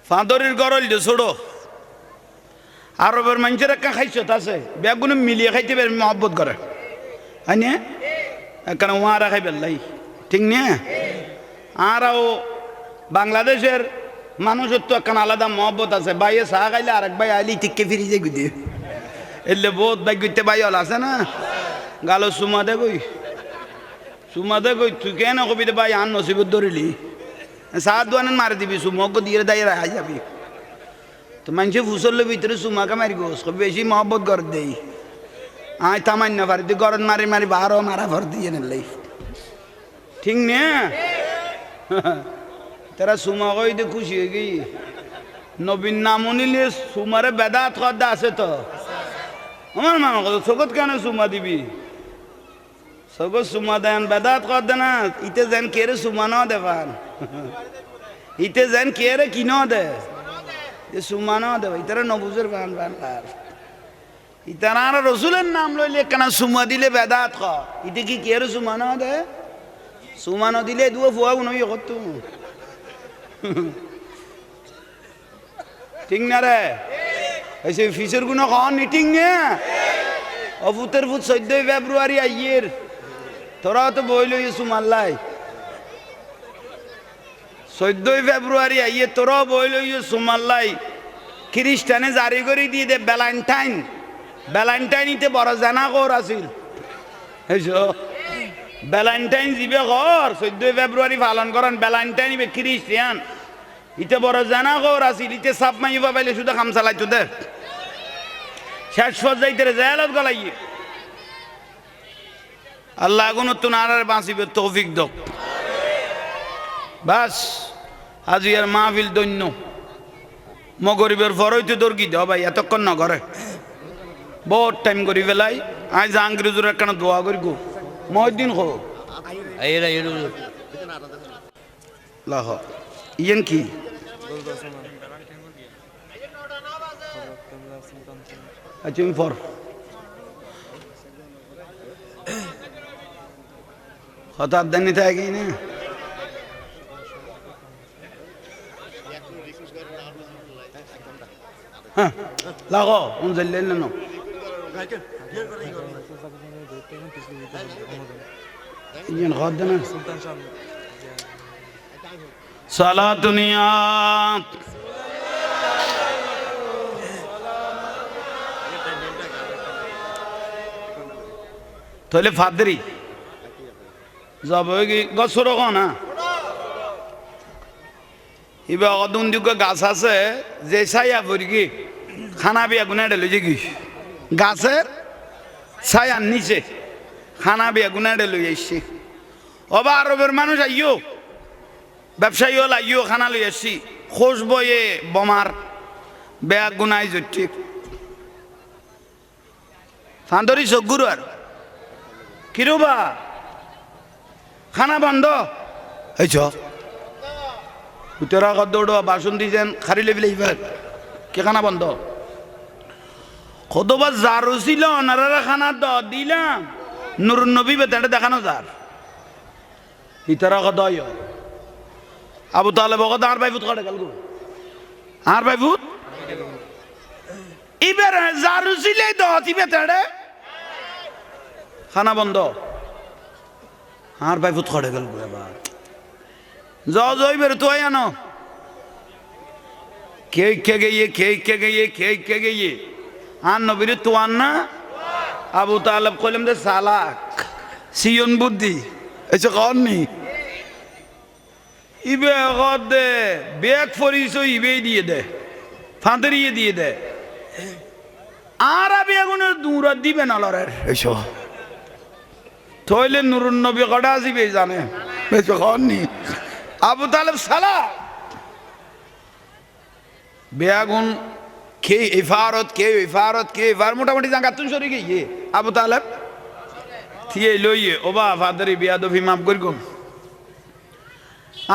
ফাঁদরির গরল যে ছোড়ো আরবের মানুষের একটা খাইছো আছে ব্যাগগুলো মিলিয়ে খাইতে পারে মহব্বত করে হয় না কেন ওয়ারা খাই বেল্লাই ঠিক না আরও বাংলাদেশের মানুষের তো একটা আলাদা মহব্বত আছে বাইয়ে চা খাইলে আরেক ভাই আইলি টিককে ফিরি যাই গুদি এলে বহুত ভাই গুইতে ভাই হল আছে না গালো চুমা দে গই তুই কেন কবি দে ভাই আন নসিবত ধরিলি চা দোয়ান মারি দিবি চুমক দিয়ে দাঁড়িয়ে রাখা যাবি তো মানুষের ফুসলের ভিতরে চুমাকে মারি গোস বেশি মহব্বত করে দেই আয় তামান্য পারি তুই গরম মারি মারি বারো মারা ভর দিয়ে নেলাই ঠিক না তারা চুমা কই দে খুশি হয়ে গই নবীন নাম নিলে চুমারে বেদাত কদ্দা আছে তো আমার মামা কত চোখত কেন চুমা দিবি চোখত চুমা দেন বেদাত কদ্দে না ইতে যেন কেরে চুমা ন দেবান ইতে যেন কেরে কি ন দে চুমা ন দেব ইতারা নবুজের বান বান আর ইতারা রসুলের নাম লইলে কেন চুমা দিলে বেদাত ক ইতে কি কেরে চুমা ন দে চুমা ন দিলে দুয়ো ফুয়া উনই করতো ঠিক না রে এসে ফিসের গুণ কন নিটিং নে অফুতের ফুট 14 ফেব্রুয়ারি আইয়ের তোরা তো বইল সুমাল্লাই 14 ফেব্রুয়ারি আইয়ে তোরা বইল সুমাল্লাই খ্রিস্টানে জারি করে দিয়ে দে ভ্যালেন্টাইনিতে বড় জানা কর আছিল ভ্যালেন্টাইন দিবে ঘর 14 ফেব্রুয়ারি পালন করেন ভ্যালেন্টাইন খ্রিস্টান ইতে বড় জানা কর আছিল ইতে সাপ মাইবা পাইলে শুধু কাম চালাইতো দে শেষ পর্যায়ে জেলত গলাই আল্লাহ কোনো তুনার বাঁচিবে তৌফিক দক বাস আজি আর মাহফিল দৈন্য মগরিবের ফরইতে দর্গি দাও ভাই এতক্ষণ না করে বহুত টাইম করি ফেলাই আজ জাহাঙ্গীর একখানা দোয়া করি গো মহিদ্দিন খো লাহ ইয়েন কি আচ্ছা আমি ফর হঠাৎ দেনি থাকে না হ্যাঁ লাগো উন জল্লেন না ইয়েন খাদ দেনা সালাতুনিয়া তাহলে ফাদরি যাব গছর না এবার অদুন দিকে গাছ আছে যে ছায়া পড়ি খানা বিয়া গুনা ডেলে যে কি গাছের ছায়ার নিচে খানা বিয়া গুনা ডেলে এসছি অবা আরবের মানুষ আইও ব্যবসায়ী হল আইও খানা লই আসছি খোঁজ বয়ে বোমার বেয়া গুনাই জটি সান্দরি সগুরু আর কিরবা খানা বন্ধ এই চ উত্তরা দৌড় বাসন দিয়েছেন খারি লেবিলে এইবার কে খানা বন্ধ কতবার জারু ছিল ওনারা খানা দিলাম নুর নবী বেতাটা দেখানো যার ইতারা কদয় আবু তালেব কত আর ভাই ভূত করে গেল আর ভাই ভূত এবার জারু ছিলে দতি বেতাড়ে খানা বন্ধ আর ভাই ভূত করে গেল এবার যাই বের তো আনো কে গিয়ে আর নবীর তো আন না আবু তালেব কইলাম যে সালাক সিয়ন বুদ্ধি এসে কননি ইবে দে ব্যাগ ফরিস ইবে দিয়ে দে ফাঁদরিয়ে দিয়ে দে আর আবি আগুনের দূর দিবে না লড়ের এসো থইলে নুরুন নবী কটা আসিবে জানে এসে কননি আবু তালেব সালা বেয়াগুন কে ইফারত মোটামুটি জায়গা তুই সরে গিয়ে আবু তালেব থিয়ে লইয়ে ও বা ফাদারি বিয়াদফি মাফ করি কম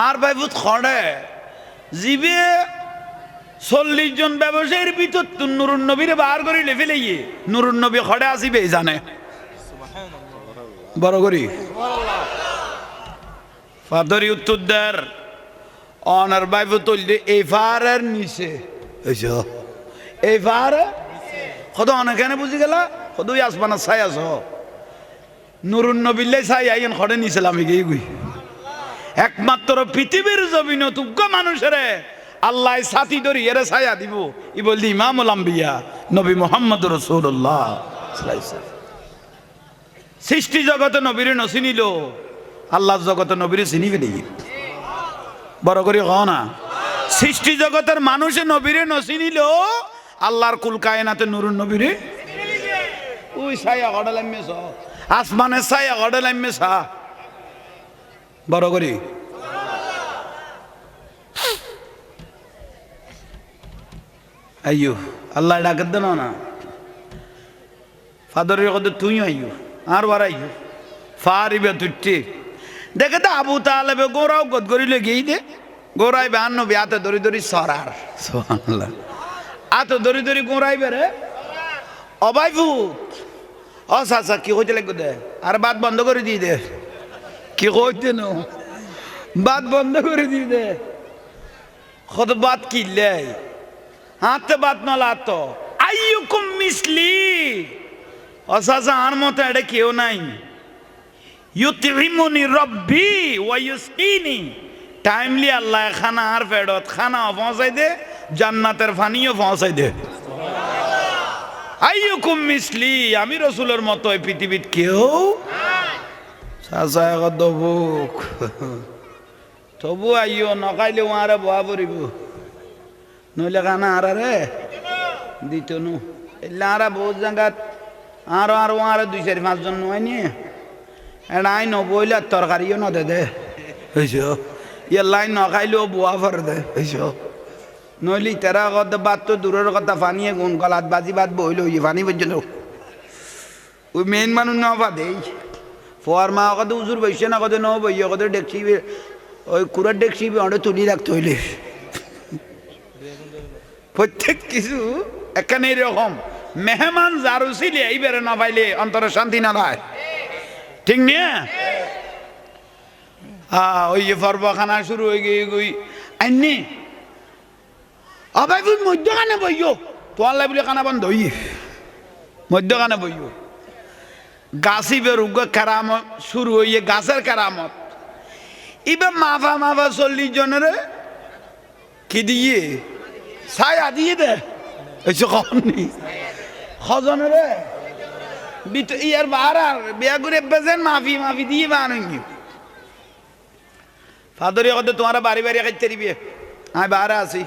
আর ভাই বুত খড়ে জিবে 40 জন ব্যবসায়ীর ভিতর নুরুন নবীর বার করে লেফে লইয়ে নুরুন নবী খড়ে আসিবে জানে বড় করি ফাদারি উত্তর দের অনার ভাই বুত এই ফারের নিচে এই ফারে কত অনেকখানে বুঝি গেলা কতই আসমানের ছাই আস নুরুন নবীল্লাই ছাই আইন খড়ে নিয়েছিলাম আমি গিয়ে একমাত্র পৃথিবীর জমিন তুজ্ঞ মানুষের আল্লাহ সাথী ধরি এর ছায়া দিব ই বললি ইমামুল আম্বিয়া নবী মুহাম্মদ রাসূলুল্লাহ সৃষ্টি জগতে নবীরে নচিনিল আল্লাহ জগতে নবীরে চিনি ফেলি বড় করে হ না সৃষ্টি জগতের মানুষে নবীরে নচিনিল আল্লাহর কুল কায়নাতে নুরুন নবীরে ওই ছায়া গড়ে লাম্মে ছ আসমানের ছায়া গড়ে লাম্মে ছা বড় করি আইয়ো আল্লাহ ডাকে দেন না ফাদরের কথা তুই আইয়ো আর বার আইয়ো ফারিবে তুই দেখে তো আবু তালেবে গোরাও গদ করিলে গিয়ে দে গোরাই বান্ন বিয়াতে দরি দরি সরার সুবহানাল্লাহ আত দরি দরি গোরাই বেরে অবাই ভূত ও চাচা কি কইতে লাগবে দে আর বাদ বন্ধ করে দিয়ে দে কি কইতে নো বাদ বন্ধ করে দিয়ে দে কত বাদ কিনলে হাতে বাদ নলা তো আইয়ুকুম মিসলি ও চাচা আর মতো এটা কেউ নাই ইউতিমুনি রব্বি ওয়া ইউসকিনি টাইমলি আল্লাহ খানা আর ফেরত খানা পৌঁছাই দে জান্নাতের পানিও পৌঁছাই দে আইয়ুকুম মিসলি আমি রাসূলের মতো এই পৃথিবীত কেউ চাচা দবুক তবু আইও নকাইলে ওয়ারে বয়া পড়িব নইলে খানা আর রে দিত নু এলে আর বহুত জায়গাত আর আর ওয়ারে 2-4-5 জন নয় নিয়ে এটা আই নবইলে তরকারিও নদে দে হয়েছ ইয়ে লাইন নখাইলেও বোয়া ফর দে হয়েছ নইলি তেরা কথা বাদ তো দূরের কথা ফানিয়ে গুণ গলাত বাজি বাদ বইল ইয়ে ফানি পর্যন্ত ওই মেইন মানুষ ন দেই ফোয়ার মা কত উজুর বইছে না কত ন বইয়ে কত ডেকছি ওই কুড়ার ডেকছি অনেক তুলি রাখতে হইলে প্রত্যেক কিছু এখানে এরকম মেহমান যার ছিল এইবারে না পাইলে অন্তরে শান্তি না হয় ঠিক নিয়ে ওই পর্ব খানা শুরু হয়ে গিয়ে গই আইনি আবাই বুই মধ্যখানে বইও তোমার লাই বলে খানা বন্ধ হই মধ্যখানে বইও গাছি বেরুগ কারামত শুরু হইয়ে গাছের কারামত এবার মাফা মাফা 40 জনের কি দিয়ে ছায়া দিয়ে দে এসে কখনই খজনের ইয়ার বার আর বিয়া করে বেজেন মাফি মাফি দিয়ে বানাই ফাদরি কথা তোমার বাড়ি বাড়ি খাইতে দিবি আমি বাহারে আছি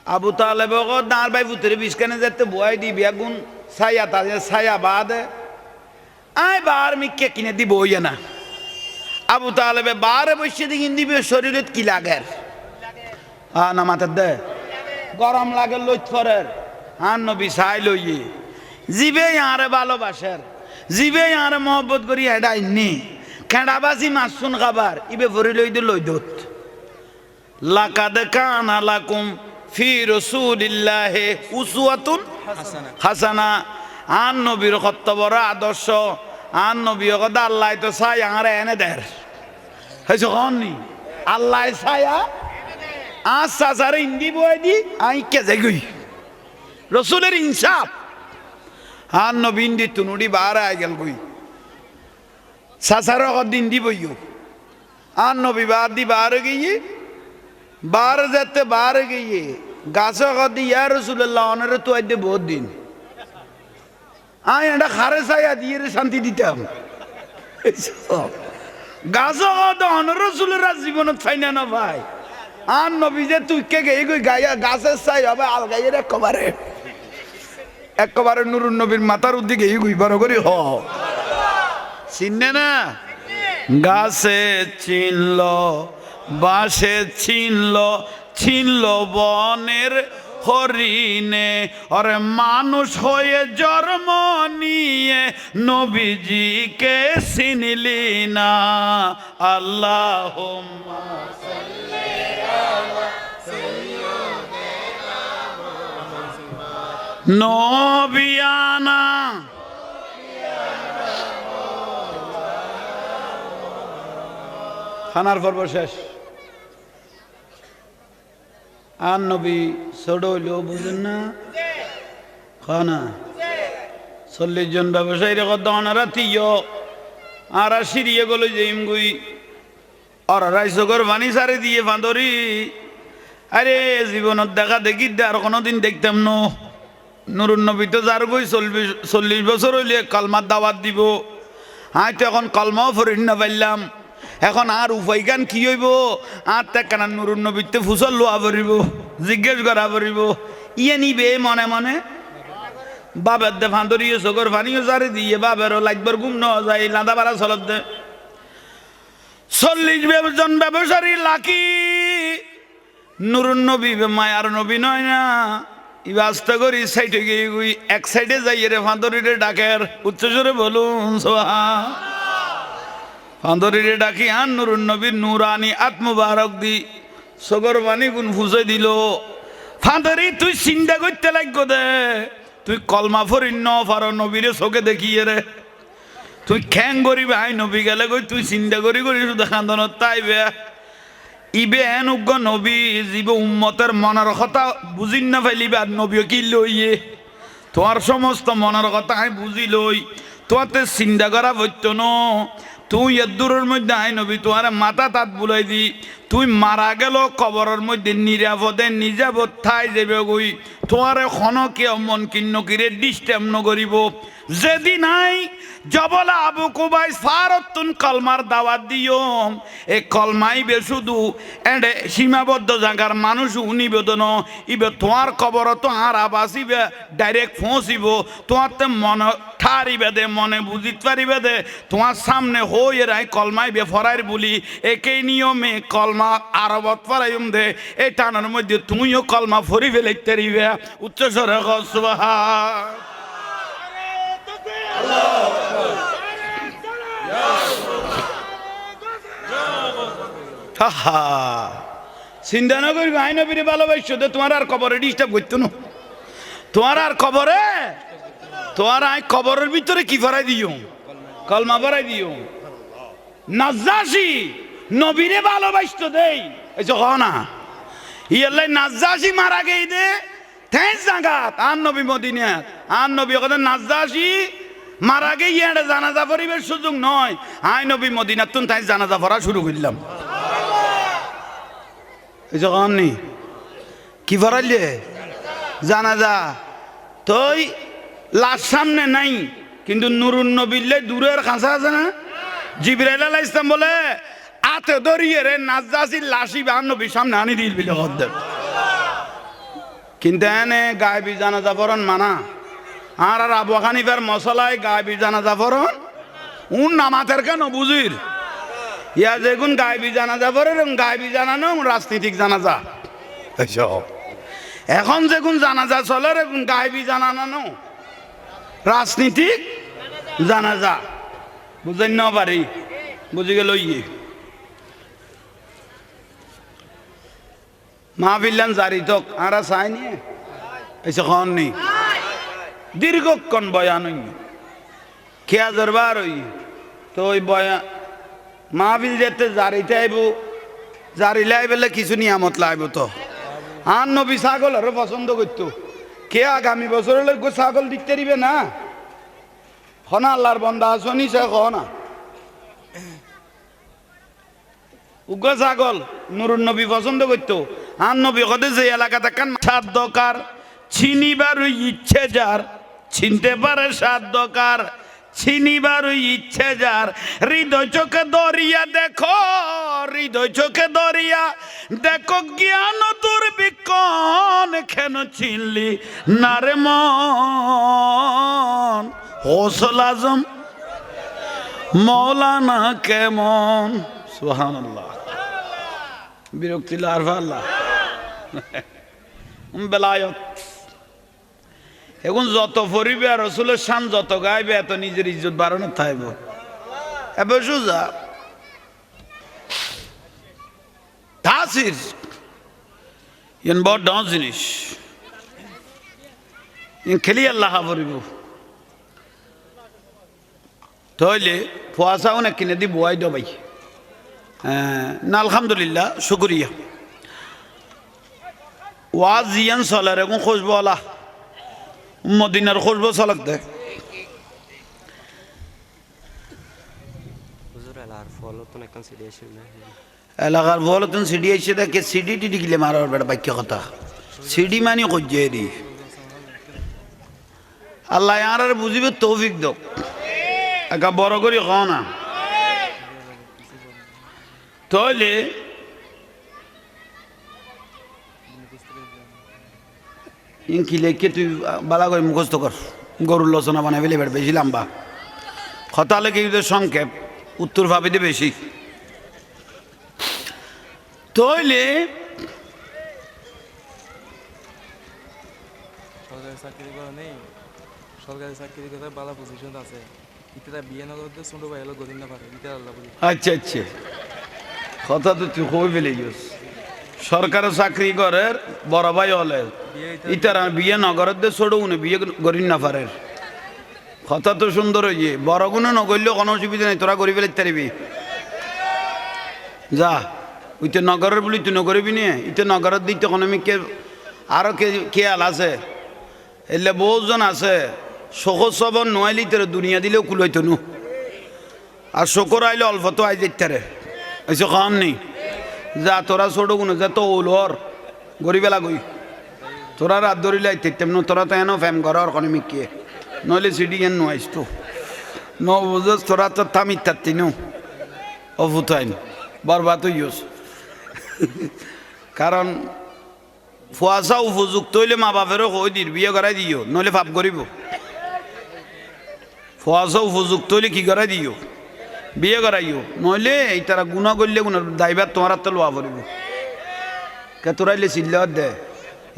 আবু তালেব দাঁড় ভাই ভুতরে বিষখানে যেতে বয়াই দি বেগুন ছায়া তাদের ছায়া বাদে আয় বার মিকে কিনে দি বইয়ে না আবু তালেবে বারে বসে দিন দিবে শরীরে কি লাগে না মাথার দে গরম লাগে লইফরের আর নবী ছাই লইয়ে জিবে আরে ভালোবাসার জিবে আরে মহব্বত করি এডাই নি খেড়াবাজি মাসুন খাবার ইবে ভরি লই দে লই দত লাকাদ কানা লাকুম ফি রাসূলিল্লাহি উসওয়াতুন হাসানা আন নবীর কত বড় আদর্শ আন নবী কথা আল্লাহ তো ছাই আরে এনে দের হইছে কোননি আল্লাহ ছায়া আজ সাজারে ইন্দি বই দি আই কে যাই রসুলের ইনসাফ আন নবী ইন্দি তুনুডি বার আই গেল গই সাসার দিন দি বইও আন নবী বার দি বার গিয়ে বার যেতে বার গিয়ে গাছ দি ইয়া রসুল্লাহ অনারে তো আইতে বহুত দিন আই এটা খারে ছায়া দিয়ে শান্তি দিতাম গাছ অনর রসুলের জীবনত ফাইনা না ভাই আর নবী যে তুই কে গে গায়া গাছের ছাই হবে আল গাইয়ের একবারে নুরুন নবীর মাথার উদ্দিকে এই বড় করি হ চিননে না গাছে চিনল বাসে চিনল চিনল বনের হরিণে আর মানুষ হয়ে জন্ম নিয়ে নবীজিকে চিনলি না আল্লাহুম্মা সাল্লি আলা সাইয়্যিদিনা মুহাম্মাদ নবিয়ানা খানার পর্ব শেষ আর নবী ছোট হইলেও বুঝেন না খানা 40 জন ব্যবসায়ীর কথা ওনারা তিয় আর সিরিয়ে গেল যে ইমগুই আর রাইসগর বানি সারে দিয়ে বাঁদরি আরে জীবনত দেখা দেখি আর কোনোদিন দেখতাম না নুরুন নবী তো যার গই 40 বছর হইলে কলমার দাওয়াত দিব আয় তো এখন কলমাও ফরিন না পাইলাম এখন আর উপায় গান কি হইব আর তেকানা নুরুন নবীতে ফুসল লোয়া পড়িব জিজ্ঞেস করা পড়িব ইয়ে নিবে মনে মনে বাবার দে ফাঁদরিয়ে চোখর ফানিও জারি দিয়ে বাবারও লাগবার ঘুম নেওয়া যায় লাদা বাড়া চলত দে 40 জন ব্যবসায়ী লাকি নুরুন নবী মায়ার নবী নয় না ইবা আস্তে করি সাইডে গিয়ে গুই এক সাইডে যাই রে ফাঁদরিরে ডাকের উচ্চস্বরে বলুন সোহা ফাঁদরিরে ডাকি আন নুরুন নবীর নুরানি আত্মবারক দি সগর বাণী গুণ ফুসে দিল ফাঁদরি তুই চিন্তা করতে লাগবো দে তুই কলমা ফরিন ন পারো নবীরে চোখে দেখিয়ে রে তুই খ্যাং করিবে আই নবী গেলে কই তুই চিন্তা করি করি শুধু খান্দনত তাইবে ইবে এন উগ্র নবী জীব উম্মতের মনের কথা বুঝিন না ফেলিবে আর নবীও কি লইয়ে তোমার সমস্ত মনের কথা আমি বুঝি লই তোমাতে চিন্তা করা বৈত্য ন তুই এর দূরের মধ্যে আই নবী তোমার মাথা তাত বুলাই দি তুই মারা গেল কবরের মধ্যে নিরাপদে নিজাবত ঠাই যাবে গই তোমার খনকে মন কিন্ন কিরে ডিস্টার্ব নকরিব যেদিন আই জবলা আবু কুবাইস ফারতুন কলমার দাওয়াত দিও এ কলমাইবে শুধু এডে সীমাবদ্ধ জায়গার মানুষ নিবেদন ইবে তোমার কবর তো আর আবাসিবে ডাইরেক্ট পৌঁছিব তোমার তো মন ঠারিবে দে মনে বুঝিতে পারিবে দে তোমার সামনে হয়ে রাই কলমাইবে ফরাইর বলি একই নিয়মে কলমা আরবত ফরাইম দে এই টানার মধ্যে তুমিও কলমা ফরি ফেলাইতে পারিবে উচ্চস্বরে সুবহান চিন্তা না করবি আই নবীরে ভালোবাসছো তোমার আর কবরে ডিস্টার্ব করতো না তোমার আর কবরে তোমার আই কবরের ভিতরে কি ফরাই দিও কলমা ফরাই দিও নাজ্জাশী নবীরে ভালোবাসতো দেই এই না ইয়াল্লাই নাজ্জাশী মারা গেই দে তেজ জাগাত আর নবী মদিনা আর নবী ওখানে নাজ্জাশী মারা গিয়ে এটা জানাজা পরিবেশ সুযোগ নয় আই নবী মদিনার তুন তাই জানাজা পড়া শুরু করলাম এই যখন নি কি পড়াইলে জানাজা তুই লাশ সামনে নাই কিন্তু নুরুন নবীলে দূরের কাঁচা আছে না জিবরাইল আলাইহিস সালাম বলে আতে ধরিয়ে রে নাজ্জাশীর লাশি বা নবীর সামনে আনি দিল বিলে হদ্দে কিন্তু এনে গায়েবী জানাজা পড়ন মানা আর আর আবু হানিফার মশলায় গায়েবী জানাজা পড়ন উন নামাতের কেন বুঝির ইয়া যেগুন গায়েবী জানাজা পড়ে গায়েবী জানানো রাজনীতিক জানাজা এখন যেগুন জানাজা চলে এরকম গায়েবী জানানো রাজনীতিক জানাজা বুঝেন না পারি বুঝি গেল ইয়ে মাহফিল্লান জারি তক আর চাই নিয়ে এসে খন নেই দীর্ঘক্ষণ বয়ান খেয়া জরবার হই তো ওই বয়ান মাহফিল যেতে জারিতে আইব জারিলে আইবেলে কিছু নিয়ামত লাইব তো আর নবী ছাগল আরো পছন্দ করতো কে আগামী বছর ছাগল দিতে দিবে না খনা আল্লাহর বন্দা আসনি সে খনা উগ্র ছাগল নুরুন নবী পছন্দ করতো আর নবী কদে যে এলাকা থাকেন সাত দরকার চিনিবার ইচ্ছে যার চিনতে পারে সাত দরকার চিনিবার ইচ্ছে যার হৃদয় চোখে দরিয়া দেখো হৃদয় চোখে দরিয়া দেখো জ্ঞান দুর্বিক্ষণ কেন চিনলি না রে মন হোসল আজম মৌলানা কেমন সুবহানাল্লাহ বিরক্তি লার আল্লাহ বেলায়ত। এখন যত পড়িবে আর রসুলের শান যত গাইবে এত নিজের ইজ্জত বাড়ানো থাকব। এবার সোজা তাসির ইন বড় ডন জিনিস ইন খেলি আল্লাহ পড়িব তাহলে ফুয়াশাও না কিনে দি বুয়াই দবাই না আলহামদুলিল্লাহ শুক্রিয়া ওয়াজ জিয়ান চলার এখন খুশবো আলা মদিনার খুশবো চলক দে এলাকার বলতন সিডি এসে দেখে সিডি টিডি গিলে মারার বেড়া বাক্য কথা সিডি মানি কজ্জে দি আল্লাহ আর বুঝিবে তৌফিক দক একা বড় করি ক না তাহলে ইনকি লেখকে তুই বালা করে মুখস্থ কর গরুর লসনা বানাই ফেলে বেড় বেশি লম্বা কথা লেগে সংক্ষেপ উত্তর ভাবিতে বেশি তাহলে সরকারি চাকরি করা নেই সরকারি চাকরি করে ভালো পজিশন আছে ইটা বিয়ে না করতে ছোট ভাই হলো গদিন না পারে ইটা আল্লাহ বলি আচ্ছা আচ্ছা কথা তো তুই কই ফেলে গিয়েছ সরকারি চাকরি করে বড় ভাই হলে ইটার বিয়ে নগরের দে ছোট গুনে বিয়ে গরিন না পারে কথা তো সুন্দর হইয়ে বড় গুনে নগরলেও কোনো অসুবিধা নেই তোরা গরিব ফেলে তারিবি যা ওইতে নগরের বলি তুই নগরিবি নিয়ে ইতে নগরের দিক তো কে আরো খেয়াল আছে এলে বহুজন আছে শোকর সবর নোয়াইলি তোর দুনিয়া দিলেও কুলাইতো নু আর শোকর আইলে অল্প তো আই যেতে এসে কাম নেই যা তোরা ছোট গুণ যা তো ওলর গরিবেলা গই তোরা রাত ধরিলে আইতে তেমন তোরা তো এনো ফ্যাম ঘর কে নইলে সিডি এন নোয়াইস তো ন বুঝস তোরা তো থামি থাকতি নো অফুতাইন বরবাদ ইউস কারণ ফুয়াশা উপযুক্ত হইলে মা বাপেরও কই দির বিয়ে করাই দিও নইলে পাপ করিব ফুয়াশা উপযুক্ত হইলে কি করাই দিও বিয়ে করাইও নইলে এই তারা গুণা করলে গুণার দায়ভার তোমার হাতে লোয়া পড়িব কে তোরাইলে চিল্লার দে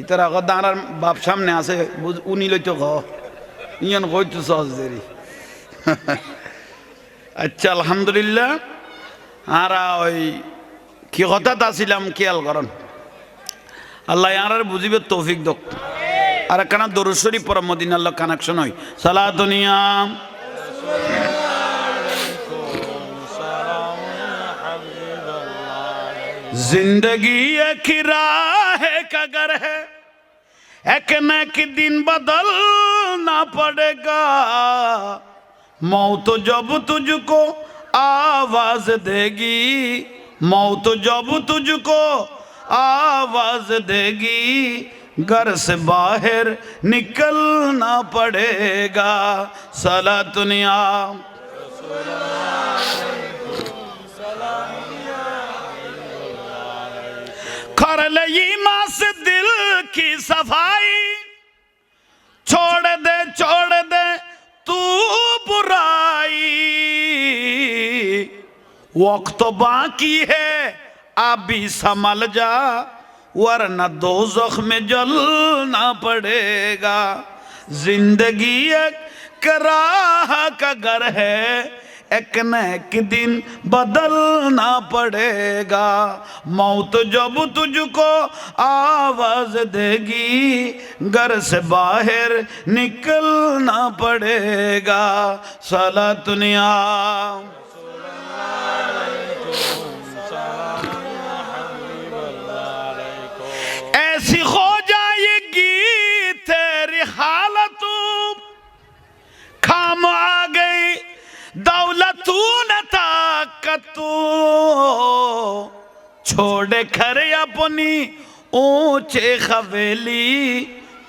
ইতার আগত দাঁড়ার বাপ সামনে আছে উনি লইতো খ ইয়ন কইতো সহজ দেরি আচ্ছা আলহামদুলিল্লাহ আর ওই কি কথাত আসিলাম খেয়াল করন আল্লাহ আর বুঝিবে তৌফিক দক আর একখানা দরুদ শরীফ পড়া মদিনা আল্লাহ কানেকশন হয় সালাতুনিয়া जिंदगी एक राह का घर है एक न एक दिन बदलना पड़ेगा मौत जब तुझको आवाज देगी मौत जब तुझको आवाज देगी घर से बाहर निकलना पड़ेगा सलातुनिया कर ले ईमान से दिल की सफाई छोड़ दे तू बुराई वक्त बाकी है अभी संभल जा वरना दोज़ख में जलना पड़ेगा जिंदगी एक राह का घर है एक न एक दिन बदलना पड़ेगा मौत जब तुझको आवाज देगी घर से बाहर निकलना पड़ेगा सलातुनिया ऐसी हो जाएगी तेरी हालत खाम आ गई दौलत न ताकत छोड़े घर अपनी ऊंचे हवेली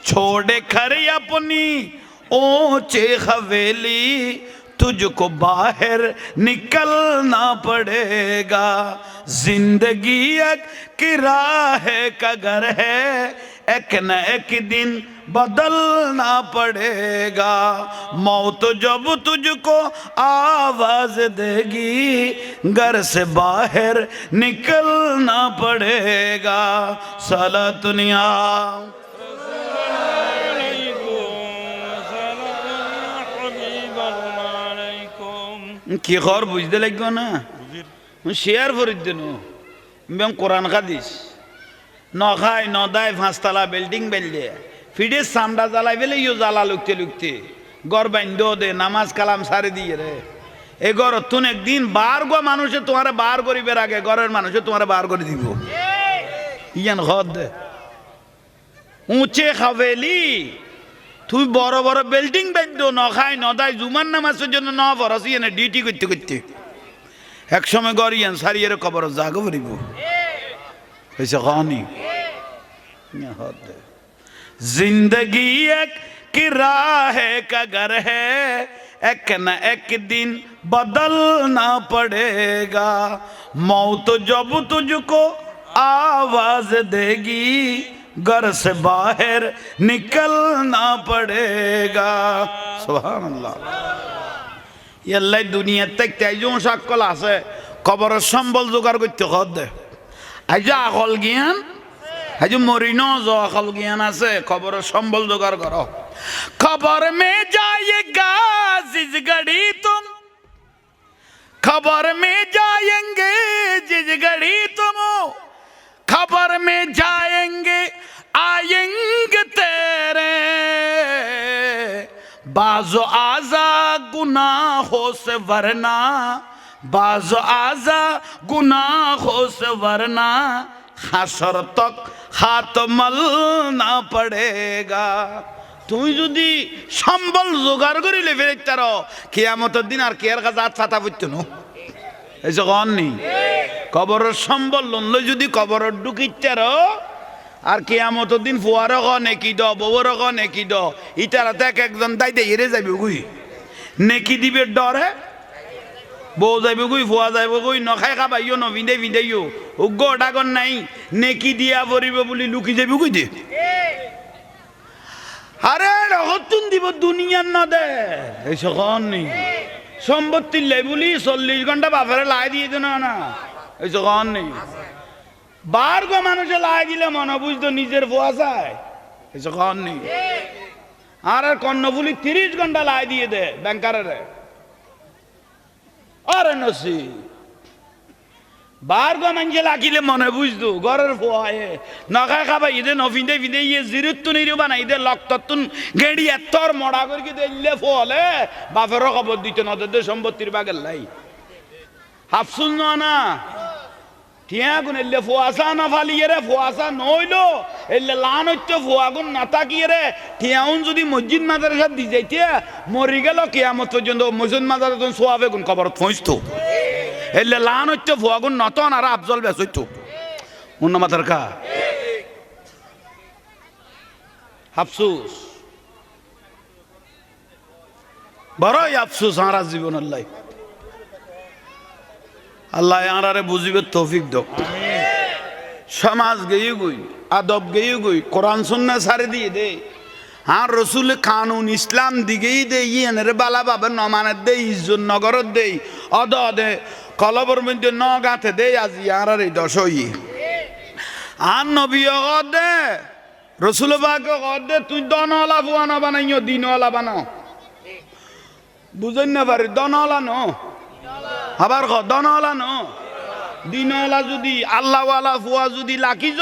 छोड़े घर अपनी ऊंचे हवेली तुझको बाहर निकलना पड़ेगा जिंदगी एक किराए का घर है एक न एक दिन बदलना पड़ेगा मौत जब तुझको आवाज देगी घर से बाहर निकलना पड़ेगा सलातुनिया কি খবর বুঝতে লাগবে না শেয়ার করে দেন কোরআন খাদিস নখায় নদায় পাঁচতলা বিল্ডিং বেলদে ফিডে সামডা জ্বালাই ফেলে ইও জ্বালা লুকতে লুকতে গড় বাইন্দ দে নামাজ কালাম সারে দিয়ে রে এ গড় তুন একদিন বার গো মানুষে তোমার বার করিবার আগে ঘরের মানুষে তোমার বার করে দিব ইয়ান ঘর দে উঁচে হাভেলি তুই বড় বড় বিল্ডিং বাঁধো নখায় নদায় জুমার নামাজের জন্য ন ফরস ইয়ানে ডিউটি করতে করতে এক সময় গড় ইয়ান সারিয়ে কবর জাগো ভরিব ऐसे कहानी जिंदगी एक किराए है का घर है एक न एक दिन बदलना पड़ेगा मौत जब तुझको आवाज देगी घर से बाहर निकलना पड़ेगा सुभान अल्लाह ये अल्लाह दुनिया तक तेजों शकल आसे कबर संबल जोगार करते खुद আজ আকল জ্ঞান আজ মরিনো जो আকল জ্ঞান আছে খবর সম্বল জোগাড় করো খবর মে जाएगा जिस घड़ी तुम खबर में जाएंगे जिस घड़ी तुम खबर में जाएंगे आएंगे तेरे बाज़ो आज़ा गुनाहों से वरना बाज़ आज़ा गुनाहों से वरना हशर तक हाथ मलना पड़ेगा তুই যদি সম্বল জোগাড় করিলে ফেরেছার কিয়ামতের দিন আর কেয়ার কাছে হাত ফাতা পড়তো না এই যে গন্নি কবরের সম্বল লই যদি কবরের ঢুকিছার আর কিয়ামতের দিন ফুয়ার নেকি দ বউর নেকি দ ইটারা তো একজন দাইতে হেরে যাবে গুই নেকি দিবে ডরে বউ যাইব গুই ফুয়া যাইব গুই নখাই খাবাইও ন ভিঁদে ভিঁদেইও উগ্র ডাগর নাই নেকি দিয়া পড়িব বলি লুকি যাইব গুই দে আরে রহতুন দিব দুনিয়ার না দে এই সখন নেই সম্পত্তির লাই বলি 40 ঘন্টা বাপেরে লাই দিয়ে দেন না এই সখন নেই বার গো মানুষে লাই দিলে মনে বুঝতো নিজের ফুয়া যায় এই সখন নেই আর কর্ণফুলি 30 ঘন্টা লাই দিয়ে দে ব্যাংকারে আরে নসি বার গো মানুষে লাগিলে মনে বুঝতো ঘরের ফুয়ায়ে নখায় খাবাই ইদে নফিন্দে ফিদে ইয়ে জিরুত্তু নিরু বানাই দে লক্ততুন গেড়ি এত্তর মড়া করে কি দিলে ফলে বাপেরও খবর দিতে না দে সম্পত্তির বাগের লাই হাফসুল না টিয়া গুন এলে ফুয়াসা না ফালিয়ে রে ফুয়াসা নইলো এলে লান হইতো ফুয়াগুন না তাকিয়ে রে টিয়াউন যদি মসজিদ মাদ্রাসা দি যাইতে মরি গেল কিয়ামত পর্যন্ত মসজিদ মাদ্রাসা সোয়াবে গুন কবরত পৌঁছতো এলে লান হইতো ফুয়াগুন নতন আর আফজল বেস হইতো অন্য মাথার কা আফসোস বড়ই আফসোস হারা জীবন আল্লাহ আল্লাহ আরারে বুঝিবে তৌফিক দাও সমাজ গেয়ে গই আদব গেয়ে গই কোরআন সুন্নাহ সারে দিয়ে দে আর রসুল কানুন ইসলাম দিগেই দে ইয়েনের বালা বাবা নমানের দে ইজ্জত নগরত দে অদ দে কলবর মধ্যে ন গাঁথে দে আজ ইয়ারারে দশই আর নবী দে রসুল বাকে দে তুই দনওয়ালা ফুয়ানা বানাইও দিনওয়ালা বানাও বুঝেন না পারি দনওয়ালা ন আবার দনওয়ালা ন দিনওয়ালা যদি আল্লাহওয়ালা ফুয়া যদি লাখিজ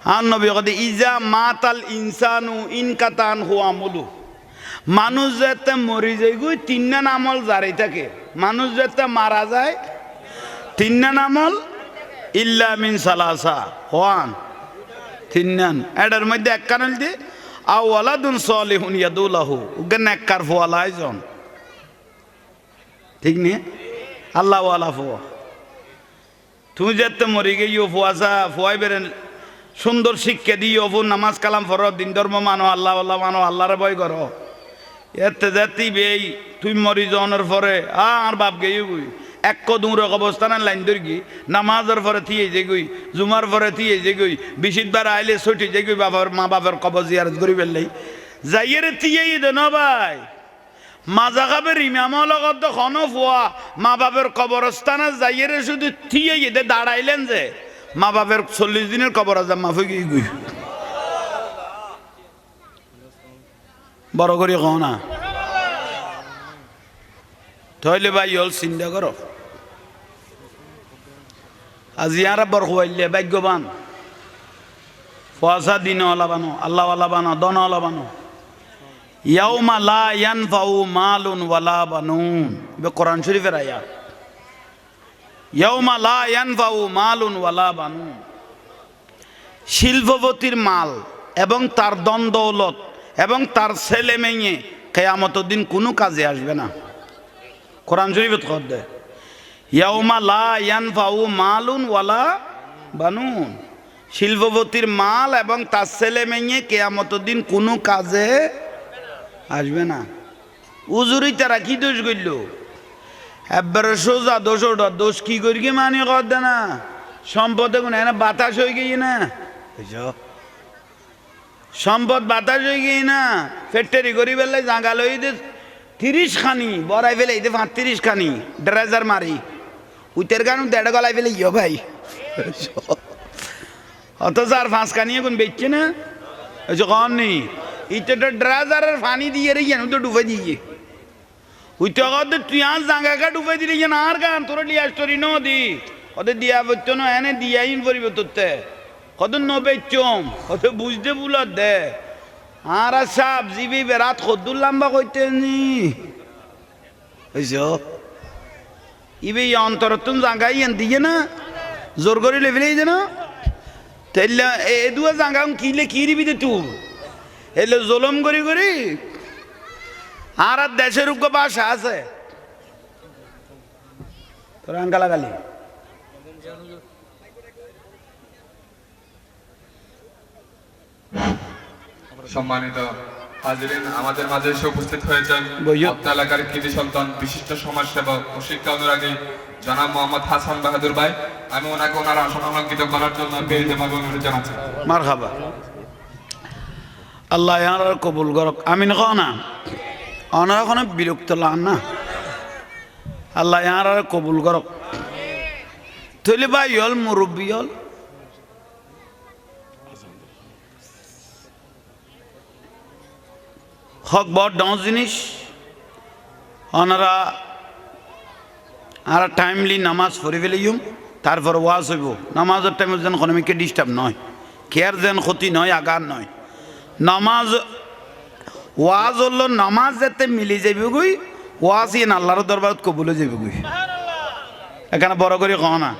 আর নবী কদে ইজা মাতাল ইনসানু ইনকাতান হুয়া মুলু মানুষ যেতে মরি যায় গুই তিনটা আমল জারি থাকে মানুষ যেতে মারা যায় তিনটা আমল ইল্লা মিন সালাসা ওয়ান তিনটান এটার মধ্যে এক কারণ দিয়ে আওয়ালাদুন সালিহুন ইয়াদুলাহু উগে নেককার ফুয়া লাইজন ঠিক নি আল্লাহওয়ালা ফুয়া তুমি যেতে মরি গিয়ে ফুয়াশা ফুয়াই বেরেন সুন্দর শিক্ষা দিও ফু নামাজ কালাম ফর দিন ধর্ম মানো আল্লাহ আল্লাহ মানো আল্লাহরে ভয় করো এতে যাতি বেই তুই মরি জনের পরে আর বাপ গেই গুই এক কদুর অবস্থানে লাইন ধরি নামাজের পরে থিয়ে যে গুই জুমার পরে থিয়ে যে গুই বিশিতবার আইলে ছুটি যে গুই বাবার মা বাবার কবর জিয়ারত করি ফেললেই যাইয়ে থিয়েই দেন ভাই মাজা খাবের ইমামর লগত খন ফুয়া মা বাপের কবরস্থানে যাইয়ে শুধু থিয়েই দে দাঁড়াইলেন যে মা বাপের 40 দিনের কবর আজাব মাফ হয়ে গই বড় করি কও না তাহলে ভাই হল চিন্তা করো আজি আর বর হইলে ভাগ্যবান পয়সা দিন বানো আল্লাহ বানো দন বানো ইয়াউমা লা ইয়ানফাউ মালুন ওয়ালা বানুন বে কোরআন শরীফের আয়াত ইয়াউমা লা ইয়ানফাউ মালুন ওয়ালা বানুন শিল্পপতির মাল এবং তার ধন দৌলত এবং তার ছেলে মেয়ে কিয়ামতের দিন কোনো কাজে আসবে না কোরআন শরীফে খবর দেয় ইয়াউমা লা ইয়ানফাউ মালুন ওয়ালা বানুন শিল্পপতির মাল এবং তার ছেলে মেয়ে কিয়ামতের দিন কোনো কাজে আসবে না উজুরি তারা কি দোষ করল একবারে সোজা দোষ ওটা দোষ কি করি কি মানে কর না সম্পদে কোনো এনে বাতাস হয়ে গিয়ে না সম্পদ বাতাস হয়ে গিয়ে না ফ্যাক্টরি করি বেলায় জাগাল হয়ে 30 খানি বড়াই ফেলে 35 খানি ড্রেজার মারি উইতের গান 1.5 গলায় ফেলে ইয় ভাই অথচ আর 5 খানি এখন বেচছে না কন নেই ইতে তো ড্রেজারের পানি দিয়ে রে যেন তো ডুবে দিয়ে উইতে কত তুই আজ জাঙ্গাকা ডুবে দিলি যেন আর গান তোর লিয়া স্টোরি নদী ওদের দিয়া বলতো না এনে দিয়াইন পরিবে তোরতে কত নবেচম কত বুঝতে বুলত দে আর সাপ জিবি বেড়াত খদ্দুর লাম্বা কইতে নি ইবে অন্তর তুমি জাঙ্গাই এন দিয়ে না জোর করে লেভেলেই যেন তাইলে এ দুয়া জাঙ্গা কিলে কি রিবি দে তুই এলে জলম করি করি আর দেশের উগ্র ভাষা আছে তোর আঙ্গালাগালি সম্মানিত হাজিরিন আমাদের মাঝে এসে উপস্থিত হয়েছেন অত্র এলাকার কৃতি সন্তান বিশিষ্ট সমাজসেবক ও শিক্ষা অনুরাগী জনাব মোহাম্মদ হাসান বাহাদুর ভাই আমি ওনাকে ওনার আসন অলঙ্কিত করার জন্য বেরিদেমাকে অনুরোধ জানাচ্ছি মারহাবা আল্লাহ আর কবুল করক আমিন কও না ওনারা কোনো বিরক্ত লান না আল্লাহ আর কবুল করক তৈলে ভাই হল মুরব্বী হল হক বড় ডাউন জিনিস ওনারা আর টাইমলি নামাজ পড়ে ফেলিম তারপর ওয়াজ হইব নামাজের টাইমে যেন কোনোমিকে ডিস্টার্ব নয় কেয়ার যেন ক্ষতি নয় আগার নয় নামাজ ওয়াজ হলো নামাজ যাতে মিলি যাবে গুই ওয়াজ ইন আল্লাহর দরবারত কবুলে যাবে গুই এখানে বড় করে কহ না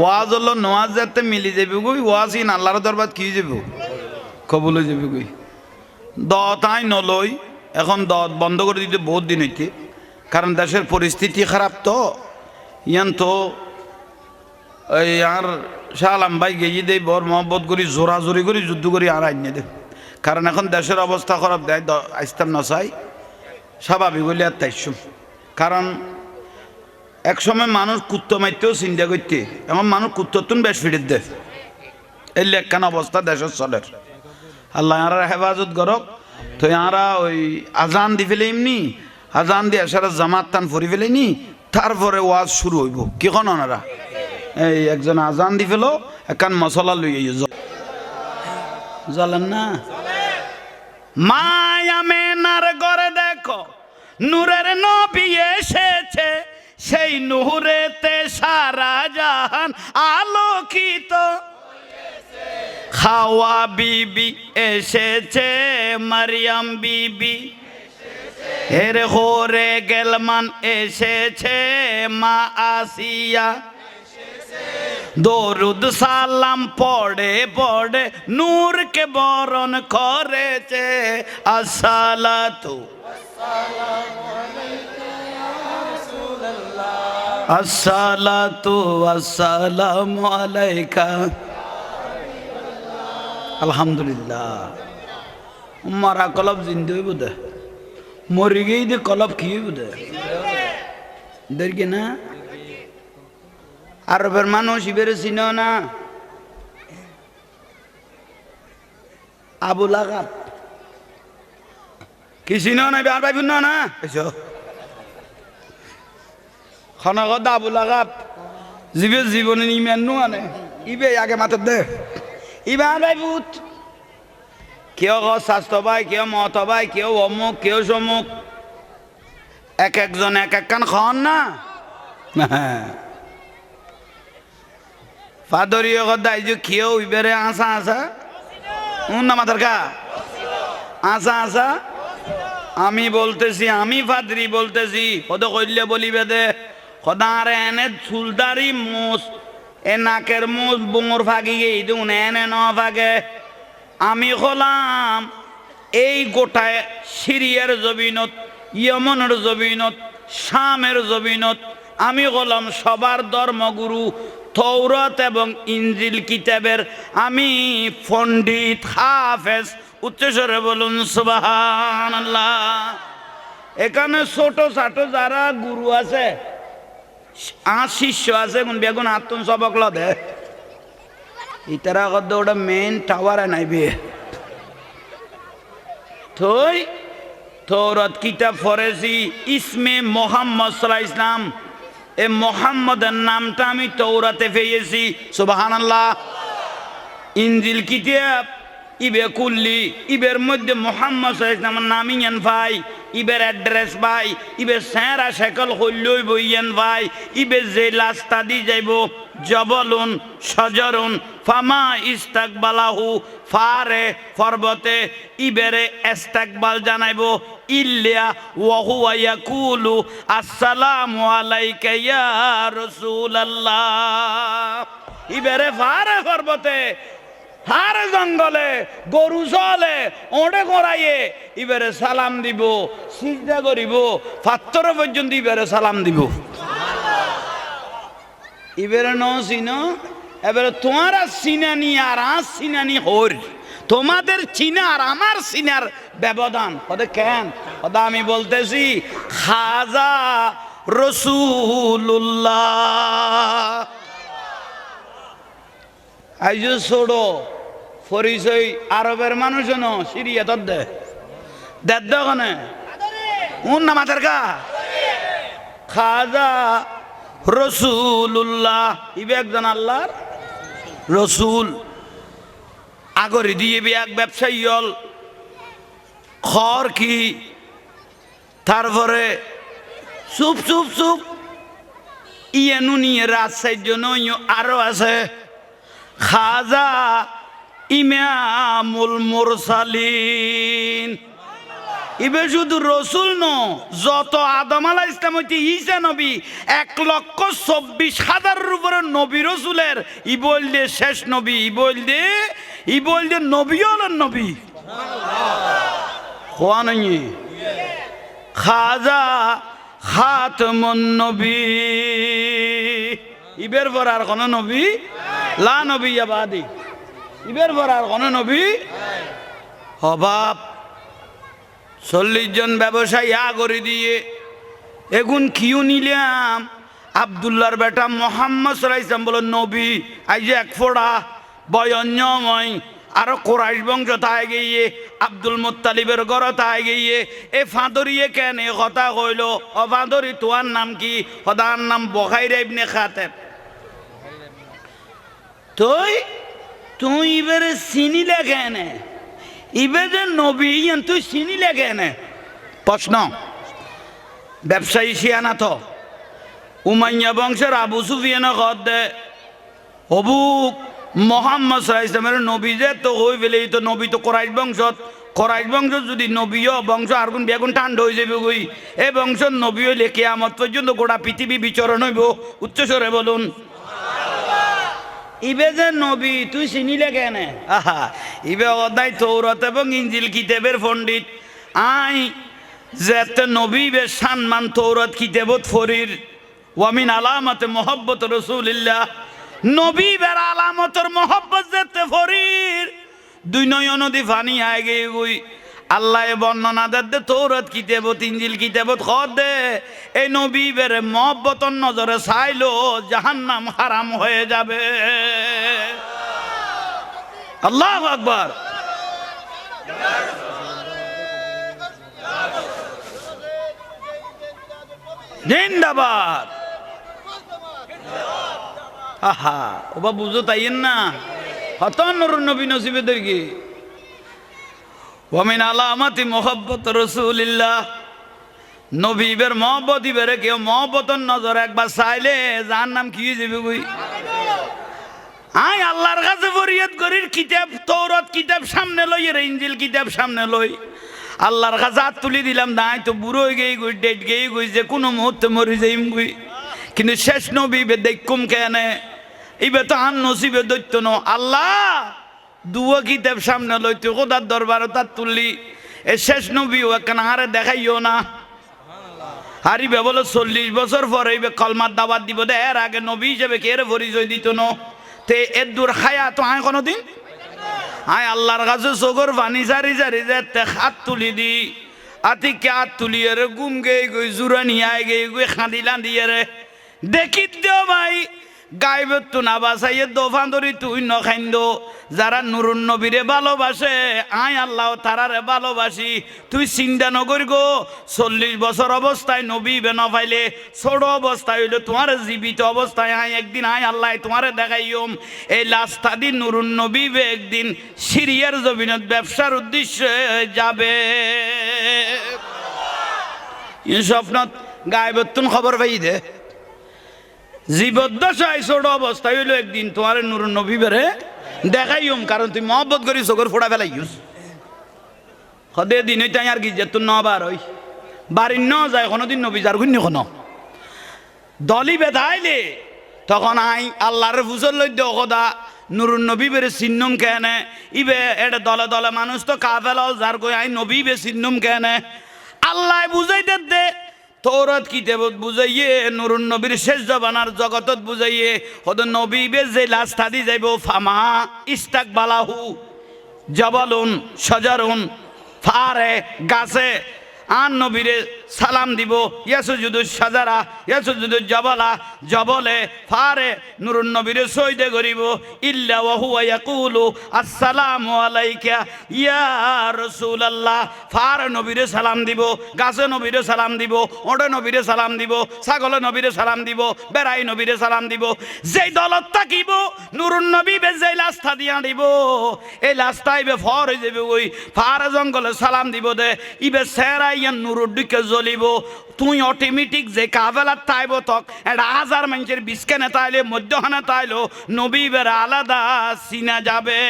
ওয়াজ হলো নামাজ যাতে মিলি যাবে গুই ওয়াজ ইন আল্লাহর দরবারত কি যাবে কবুলে যাবে গুই দতাই নলই এখন দত বন্ধ করে দিতে বহুত দিন হইতে কারণ দেশের পরিস্থিতি খারাপ তো ইয়ান তো এই আর শাহ আলম ভাই গেয়ে দেয় বর মহব্বত করি জোরাজোরি করি যুদ্ধ করি আর আইনে দে কারণ এখন দেশের অবস্থা খারাপ দেয় আইস্তাম নসাই স্বাভাবিক হইলে আর তাইসুম কারণ একসময় মানুষ কুত্ত মারতেও চিন্তা করতে এখন মানুষ কুত্ততুন বেশ ফিরে দেয় এই লেখান অবস্থা দেশের চলের আল্লাহ আর হেফাজত করক তো ইয়ারা ওই আজান দি ফেলে এমনি আজান দিয়ে সারা জামাত টান ফরি ফেলেনি তারপরে ওয়াজ শুরু হইব কি কোন ওনারা এই একজন আজান দি ফেলো একান মশলা লইয়ে জ্বলেন না মায়া মেনার ঘরে দেখো নূরের নবী এসেছে সেই নূরেতে সারা জাহান আলোকিত হাওয়া বিবি এসেছে মারিয়াম বিবি এর হোরে গেলমান এসেছে মা আসিয়া দরুদ সালাম পড়ে পড়ে নূরকে বরণ করেছে আসসালাতু আসসালাতু আসসালামু আলাইকা আলহামদুলিল্লাহ মারা কলব জিন্দে হইব দে মরি গেই দে কলব কি হইব দে দেখি না আরবের মানুষ ইবেরে চিনো না আবু লাগাব কি চিনো না আর ভাই শুনো না খনগত আবু লাগাব জীবে জীবনে ইমান নো আনে ইবে আগে মাথার দে ইমান ভাই ভূত কেউ স্বাস্থ্য ভাই কেউ মত ভাই কেউ অমুক কেউ সমুক এক একজন এক এক কান খাওয়ান না ফাদরীয় কথা এই যে খেয়েও ইবেরে আসা আসা না মাথার কা আসা আসা আমি বলতেছি, আমি ফাদরি বলতেছি, কত কইলে বলিবে দে খদা আর এনে চুলদারি মোস এ নাকের মোস বুঙর ফাঁকি গিয়ে দেখুন এনে ন ফাঁকে আমি হলাম এই গোটায় সিরিয়ার জবিনত, ইয়মনের জবিনত, শামের জবিনত আমি হলাম সবার ধর্মগুরু। তৌরাত এবং ইনজিল কিতাবের আমি পণ্ডিত হাফেজ। উচ্চস্বরে বলুন সুবহানাল্লাহ। এখানে ছোট ছোট যারা গুরু আছে আর শিষ্য আছে কোন বেগুন আত্মন সবক লদে ইতারা কত ওটা মেন টাওয়ারে নাইবে থই তৌরাত কিতাব ফরেছি ইসমে মোহাম্মদ সাল্লাল্লাহু আলাইহি ইসলাম এ মোহাম্মদের নামটা আমি তৌরাতে পেয়েছি সুবহানাল্লাহ। ইনজিল কিতাব ইবে কুল্লি ইবের মধ্যে মোহাম্মদ সাল্লাল্লাহু আলাইহি ইসলামের নাম ইয়ান ভাই, ইবের অ্যাড্রেস ভাই, ইবে সেরা শেকল হইলই বইয়েন ভাই, ইবে যে লাস্তা দি যাইব জবলুন সজরুন ফামা ইস্তাকবালাহু ফারে পর্বতে ইবেরে ইস্তাকবাল জানাইব ইল্লা ওয়া হুয়া ইয়াকুলু আসসালামু আলাইকা ইয়া রাসূলুল্লাহ। ইবেরে ফারে পর্বতে হারে জঙ্গলে গরু চলে ওঁডে করাইয়ে ইবারে সালাম দিব, সিজদা করিব, পাত্তর পর্যন্ত ইবারে সালাম দিব। ইবারে ন চিনো এবারে তোমার চিনানি আর আজ চিনানি হর, তোমাদের চিনা আর আমার চিনার ব্যবধান ওদের কেন ওদা আমি বলতেছি খাজা রসুল্লাহ। আইজো ছোড়ো পরিচয় আরবের মানুষ ন সিরিয়া তোর দে দেখানে উন না মাথার কা খাজা রসুল্লাহ ইবে একজন আল্লাহর রসুল। আগরি দিয়ে এক ব্যবসায়ী হল খর কি তারপরে চুপ চুপ চুপ ইয়েনু নিয়ে রাজশাহীর জন্য আরো আছে খাজা ইমামুল মুরসালিন। ইবে শুধু রসুল ন যত আদম আলাইহিস ইসলাম হইতে ঈসা নবী 1,24,000 উপরে নবী রসুলের ই বললে শেষ নবী, ই বললে নবী হলেন নবী হওয়া নাই। খাজা খাতমুন নবী ইবের পর আর কোন নবী লা নবী বাদি, ইবের পর আর কোন নবী অভাব। 40 জন ব্যবসায়ী আগরি দিয়ে এগুন কিউ নিলাম আব্দুল্লাহর বেটা মোহাম্মদ সাল্লাল্লাহু আলাইহি ওয়াসাল্লাম বলে নবী আই যে এক ফোড়া বয়ন্যময় আরো কোরাইশ বংশ তাই গিয়ে আব্দুল মুত্তালিবের ঘর তাই গিয়ে এ ফাঁদরিয়ে কেন এ কথা কইল ও ফাঁদরি তোমার নাম কি? হদার নাম বুখাইর ইবনে খাতেব। তুই এবারে চিনিলে কেন ইবে যে নবী তুই চিনিলে কেন? প্রশ্ন ব্যবসায়ী শিয়ানা তো উমাইয়া বংশের আবু সুফিয়ান কদ দে অবুক মোহাম্মদ সাল্লাল্লাহু আলাইহি ওয়াসাল্লামের নবী যে তো হই ফেলে তো নবী তো কোরাইশ বংশ যদি নবীও বংশ আর কোন বেগুন ঠান্ডা হয়ে যাবে গই এ বংশ নবী হইলে কিয়ামত পর্যন্ত গোটা পৃথিবী বিচরণ হইব। উচ্চস্বরে বলুন ইবে যে নবী তুই চিনিলে কেন? আহা ইবে অদায় তৌরাত এবং ইনজিল কিতাবের পণ্ডিত আই যেতে নবী বে সম্মান তৌরাত কিতাবত ফরির ওয়ামিন আলামাতে মোহাব্বত রাসূলিল্লাহ নবী বের আলামতর মোহাব্বত যেতে ফরির দুই নয়ন নদী পানি আয় গে গই আল্লাহ বর্ণনা দে তৌরাত কিতাবত ইনজিল কিতাবত খদ দে এই নবী বের মোহাব্বতর নজরে চাইলো জাহান্নাম হারাম হয়ে যাবে। আল্লাহু আকবার। জিন্দাবাদ। আহা ওবা বুঝো তাইয়েন না হতন নবী নসিবে দেখি ওয়ামিন আলামাতি মুহাব্বত রাসূলিল্লাহ নবীবের মহব্বত ইবেরে কেউ মহব্বতর নজর একবার চাইলে যার নাম কি হয়ে যাবে বই আই আল্লাহর কাছে ফরিয়াদ করির কিতাব তৌরাত কিতাব সামনে লই এর ইনজিল কিতাব সামনে লই আল্লাহর কাছে হাত তুলি দিলাম নাই তো বুড়ো হয়ে গেই গই ডেট গেই গই যে কোনো মুহূর্তে মরি যাইম গই কিন্তু শেষ নবী বে দেখকুম কেনে ইবে তো আন নসিবে দৈত্য ন আল্লাহ দুয়া কিতাব সামনে লই তুই খোদার দরবারে তার তুললি এ শেষ নবী ও কেন হারে দেখাইও না হারিবে বলো 40 বছর পরে কলমার দাওয়াত দিব দে এর আগে নবী হিসেবে কে এর পরিচয় দিত ন তে এর দূর খায়া তো আয় কোনোদিন আয় আল্লাহর কাছে চোখর পানি সারি সারি যে হাত তুলি দি আতি কে হাত তুলি রে গুম গেই গই জুরা নিয়ে আয় গেই গই খাঁদি লাঁদিয়ে রে দেখি দেও ভাই গাইবের তো না বাসাইয়ে দোফান ধরি তুই নখাইন্দ যারা নুরুন নবীরে ভালোবাসে আয় আল্লাহ তারারে ভালোবাসি তুই চিন্তা নগর গো 40 বছর অবস্থায় নবী বে ন পাইলে ছোট অবস্থায় হইলে তোমার জীবিত অবস্থায় আয় একদিন আয় আল্লাহ তোমারে দেখাইম এই লাস্তা দিন নুরুন নবী বে একদিন সিরিয়ার জমিনত ব্যবসার উদ্দেশ্যে যাবে স্বপ্নত গাইবের তুন খবর পাই দে জীবদ্দশায় ছোট অবস্থায় হইলো একদিন তোমার নুর নবী বেরে দেখাইম কারণ তুই মহব্বত করি চোখর ফোড়া ফেলাইস সদে দিন হইতে আর কি যে তোর নবার হই বাড়ির ন যায় কোনোদিন নবী যার গুণ কোনো দলি বেধাইলে তখন আই আল্লাহর ফুসল লই দে সদা নুরুন নবী বেরে চিহ্নম কেনে ইবে এটা দলে দলে মানুষ তো কা ফেলাও যার কই আই নবী বে চিহ্নম কেনে আল্লাহ বুঝাইতে দে তৌরাত কিতাবত বুঝাইয়ে নুরুন নবীর শেষ জবানার জগতত বুঝাইয়ে হদ নবী বে যে লাস্তা দি যাইব ফামা ইস্তাকবালাহু জবালুন শাজারুন ফারে গাছে আন নবীরে সালাম দিব ইয়াসুজুদু শাজারা ইয়াসুজুদু জবালা জবলে ফারে নুরুন নবীরে সইদে করিব ইল্লা ওয়া হুয়া ইয়াকুলু আসসালামু আলাইকা ইয়া রাসূলুল্লাহ ফারে নবীরে সালাম দিব গাছে নবীরে সালাম দিব ওড়ে নবীরে সালাম দিব ছাগলে নবীরে সালাম দিব বেড়াই নবীরে সালাম দিব যেই দলত থাকিব নুরুন নবী বে যেই লাস্তা দিয়া দিব এই লাস্তাইবে ফর হয়ে যাবে ওই ফারে জঙ্গলে সালাম দিব দে ইবে সেরাইয়া নুরুর দিকে জ্বলিব তুই অটোমেটিক যে কাফেলার তাইব তক এটা 1000 মানুষের বিস্কেনে তাইলে মধ্যখানে তাইলো নবী বেরা আলাদা চিনা যাবে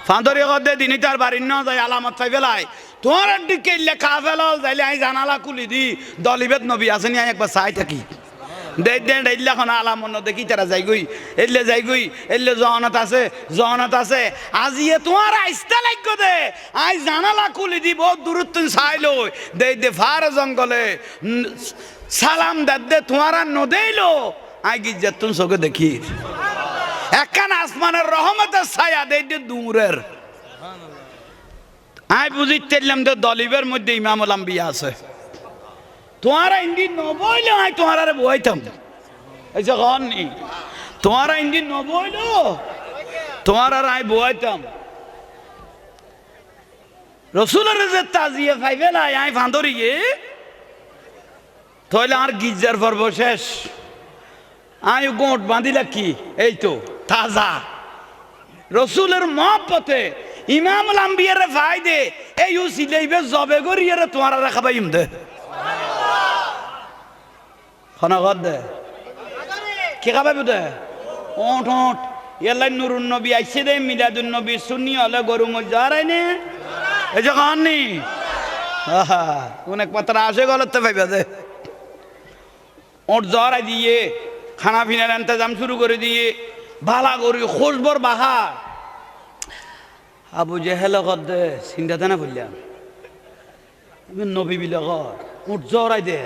ফাঁদরি গদে দিনই তার বাড়ির ন যায় আলামত পাই ফেলাই তোমার দিকে কাফেলা যাইলে আমি জানালা খুলি দি দলিবেদ নবী আসেনি আমি একবার চাই থাকি দেখ দেন এইলাখন আলামন দেখি তারা যাইগুই এলে যাইগুই এলে জহনত আছে আজিয়ে তোমার আইস্তা লাগবে দে আই জানালা খুলি দি বহুত দূরত্ব চাইলো দে দে ফার জঙ্গলে সালাম দে তোমার নদেইলো আই কি যেতুন চোখে দেখি একখান আসমানের রহমতের ছায়া দে দে দূরের আই বুঝিতেলাম দে দলিবের মধ্যে ইমামুল আম্বিয়া আছে তোমারা ইন্দিন নবইলে আই তোমার আরে বইতাম এই যে গনি তোমারা ইন্দিন নবইলো তোমার আর আই বইতাম রসুলের যে তাজিয়ে পাইবে না আই ফাঁদরি গে তাহলে আর গির্জার পর্ব শেষ আই গোট বাঁধিলা কি এই তো তাজা রসুলের মহব্বতে ইমামুল আম্বিয়ারে ভাই দে এই সিলাইবে জবে করিয়ে তোমার আর খাবাইম দে খনগত দে কে খাবাইব দে ওঠ ওঠ এলাই নুরুন নবী আইসে দে মিলাদুন নবী সুন্নি হলে গরু মজারাই নে এই যে কাহানি অনেক পাত্র আসে গলতে পাইবা দে ওঠ জরাই দিয়ে খানা পিনার ইন্তজাম শুরু করে দিয়ে ভালা করি খোঁজবর বাহার আবু জেহেল কর দে চিন্তা না বললাম নবী বিল ওঠ জরাই দে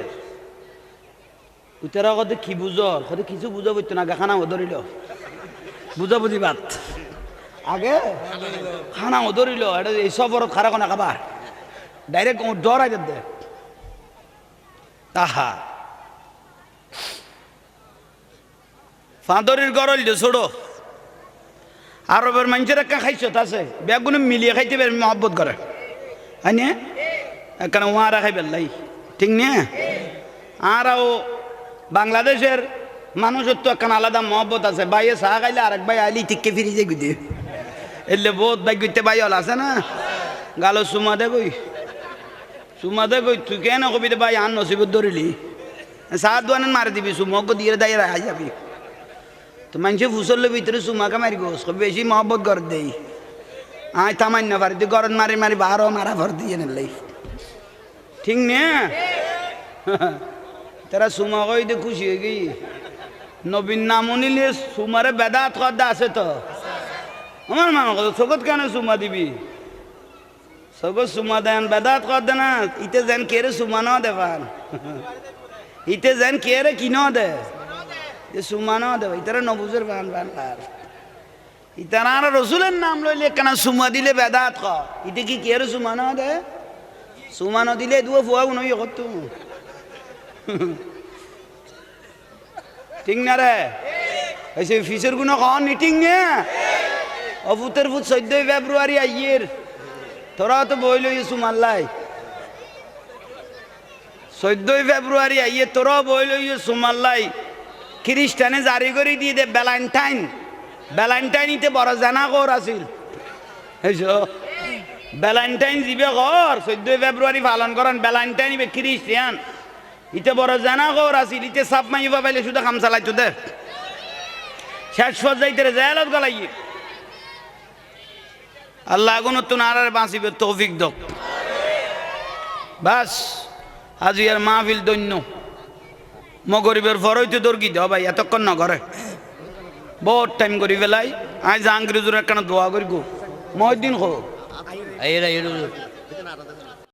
উতারা কদে কি বুঝর কদে কিছু বুঝা বইতো না খানা ধরিল বুঝা বুঝি বাত আগে খানা ধরিল এটা এই সবর খারা কোনা খাবার ডাইরেক্ট ডরাই দে আহা ফাঁদরির গরল যে ছোড়ো আরবের মানুষের একটা খাইছ আছে ব্যাগগুলো মিলিয়ে খাইতে পারে মহব্বত করে হ্যাঁ নে এখানে ওয়ারা খাইবে লাই ঠিক নে আরও বাংলাদেশের মানুষের তো একখান আলাদা মহব্বত আছে বাইয়ে চা খাইলে আরেক ভাই আইলি টিককে ফিরি যাই গুদি এলে বহুত ভাই গুইতে ভাই হল আছে না গালো চুমা দে বই সুমাদে কই তুই কেন কবি দে ভাই আন নসিবত ধরিলি সাত দোয়ান মারি দিবি সুমক দিয়ে দাই রাই যাবি তো মানুষে ফুসলের ভিতরে সুমাকে মারি গোস বেশি মহব্বত কর দেই আয় তামাই না পারি তুই গরম মারি মারি বারো মারা ভর দিয়ে নিলে ঠিক নে তারা সুমা কই দে খুশি হয়ে গই নবীন নাম নিলে সুমারে বেদাত কদ্দা আছে তো আমার মা কথা চোখত কেন সুমা দিবি সগো সুমা দেন বেদাত কর দে না ইতে যেন কেরে সুমা ন দেবান ইতে যেন কেরে কি ন দে সুমা ন দেব ইতারা নবুজের বান বান আর ইতারা আর রসুলের নাম লইলে কেন সুমা দিলে বেদাত ক ইতে কি কেরে সুমা ন দে সুমা ন দিলে দুয়া ফুয়া উনই করতো ঠিক না রে এসে ফিসের গুণ কন নিটিং নে অভূতের ভূত 14 ফেব্রুয়ারি আইয়ের তোরা তো বইল সুমাল্লাই 14 ফেব্রুয়ারি আইয়ে তোরা বইল সুমাল্লাই খ্রিস্টানে জারি করে দিয়ে দে ভ্যালেন্টাইনিতে বড় জানা কর আছিল ভ্যালেন্টাইন দিবে ঘর 14 ফেব্রুয়ারি পালন করেন ভ্যালেন্টাইন খ্রিস্টান ইতে বড় জানা কর আছিল ইতে সাপ মাইবা পাইলে শুধু খাম চালাইতো দে শেষ পর্যায়ে জেলত গলাই আল্লাহ গুণতুন আর বাঁচিবে তৌফিক দক বাস আজি আর মাহফিল দৈন্য মগরিবের ফরইতে দর্গি দাও ভাই এতক্ষণ না ঘরে বহুত টাইম করি ফেলাই আজ আংগ্রেজুর একখানা দোয়া করি গো মহিদ্দিন খো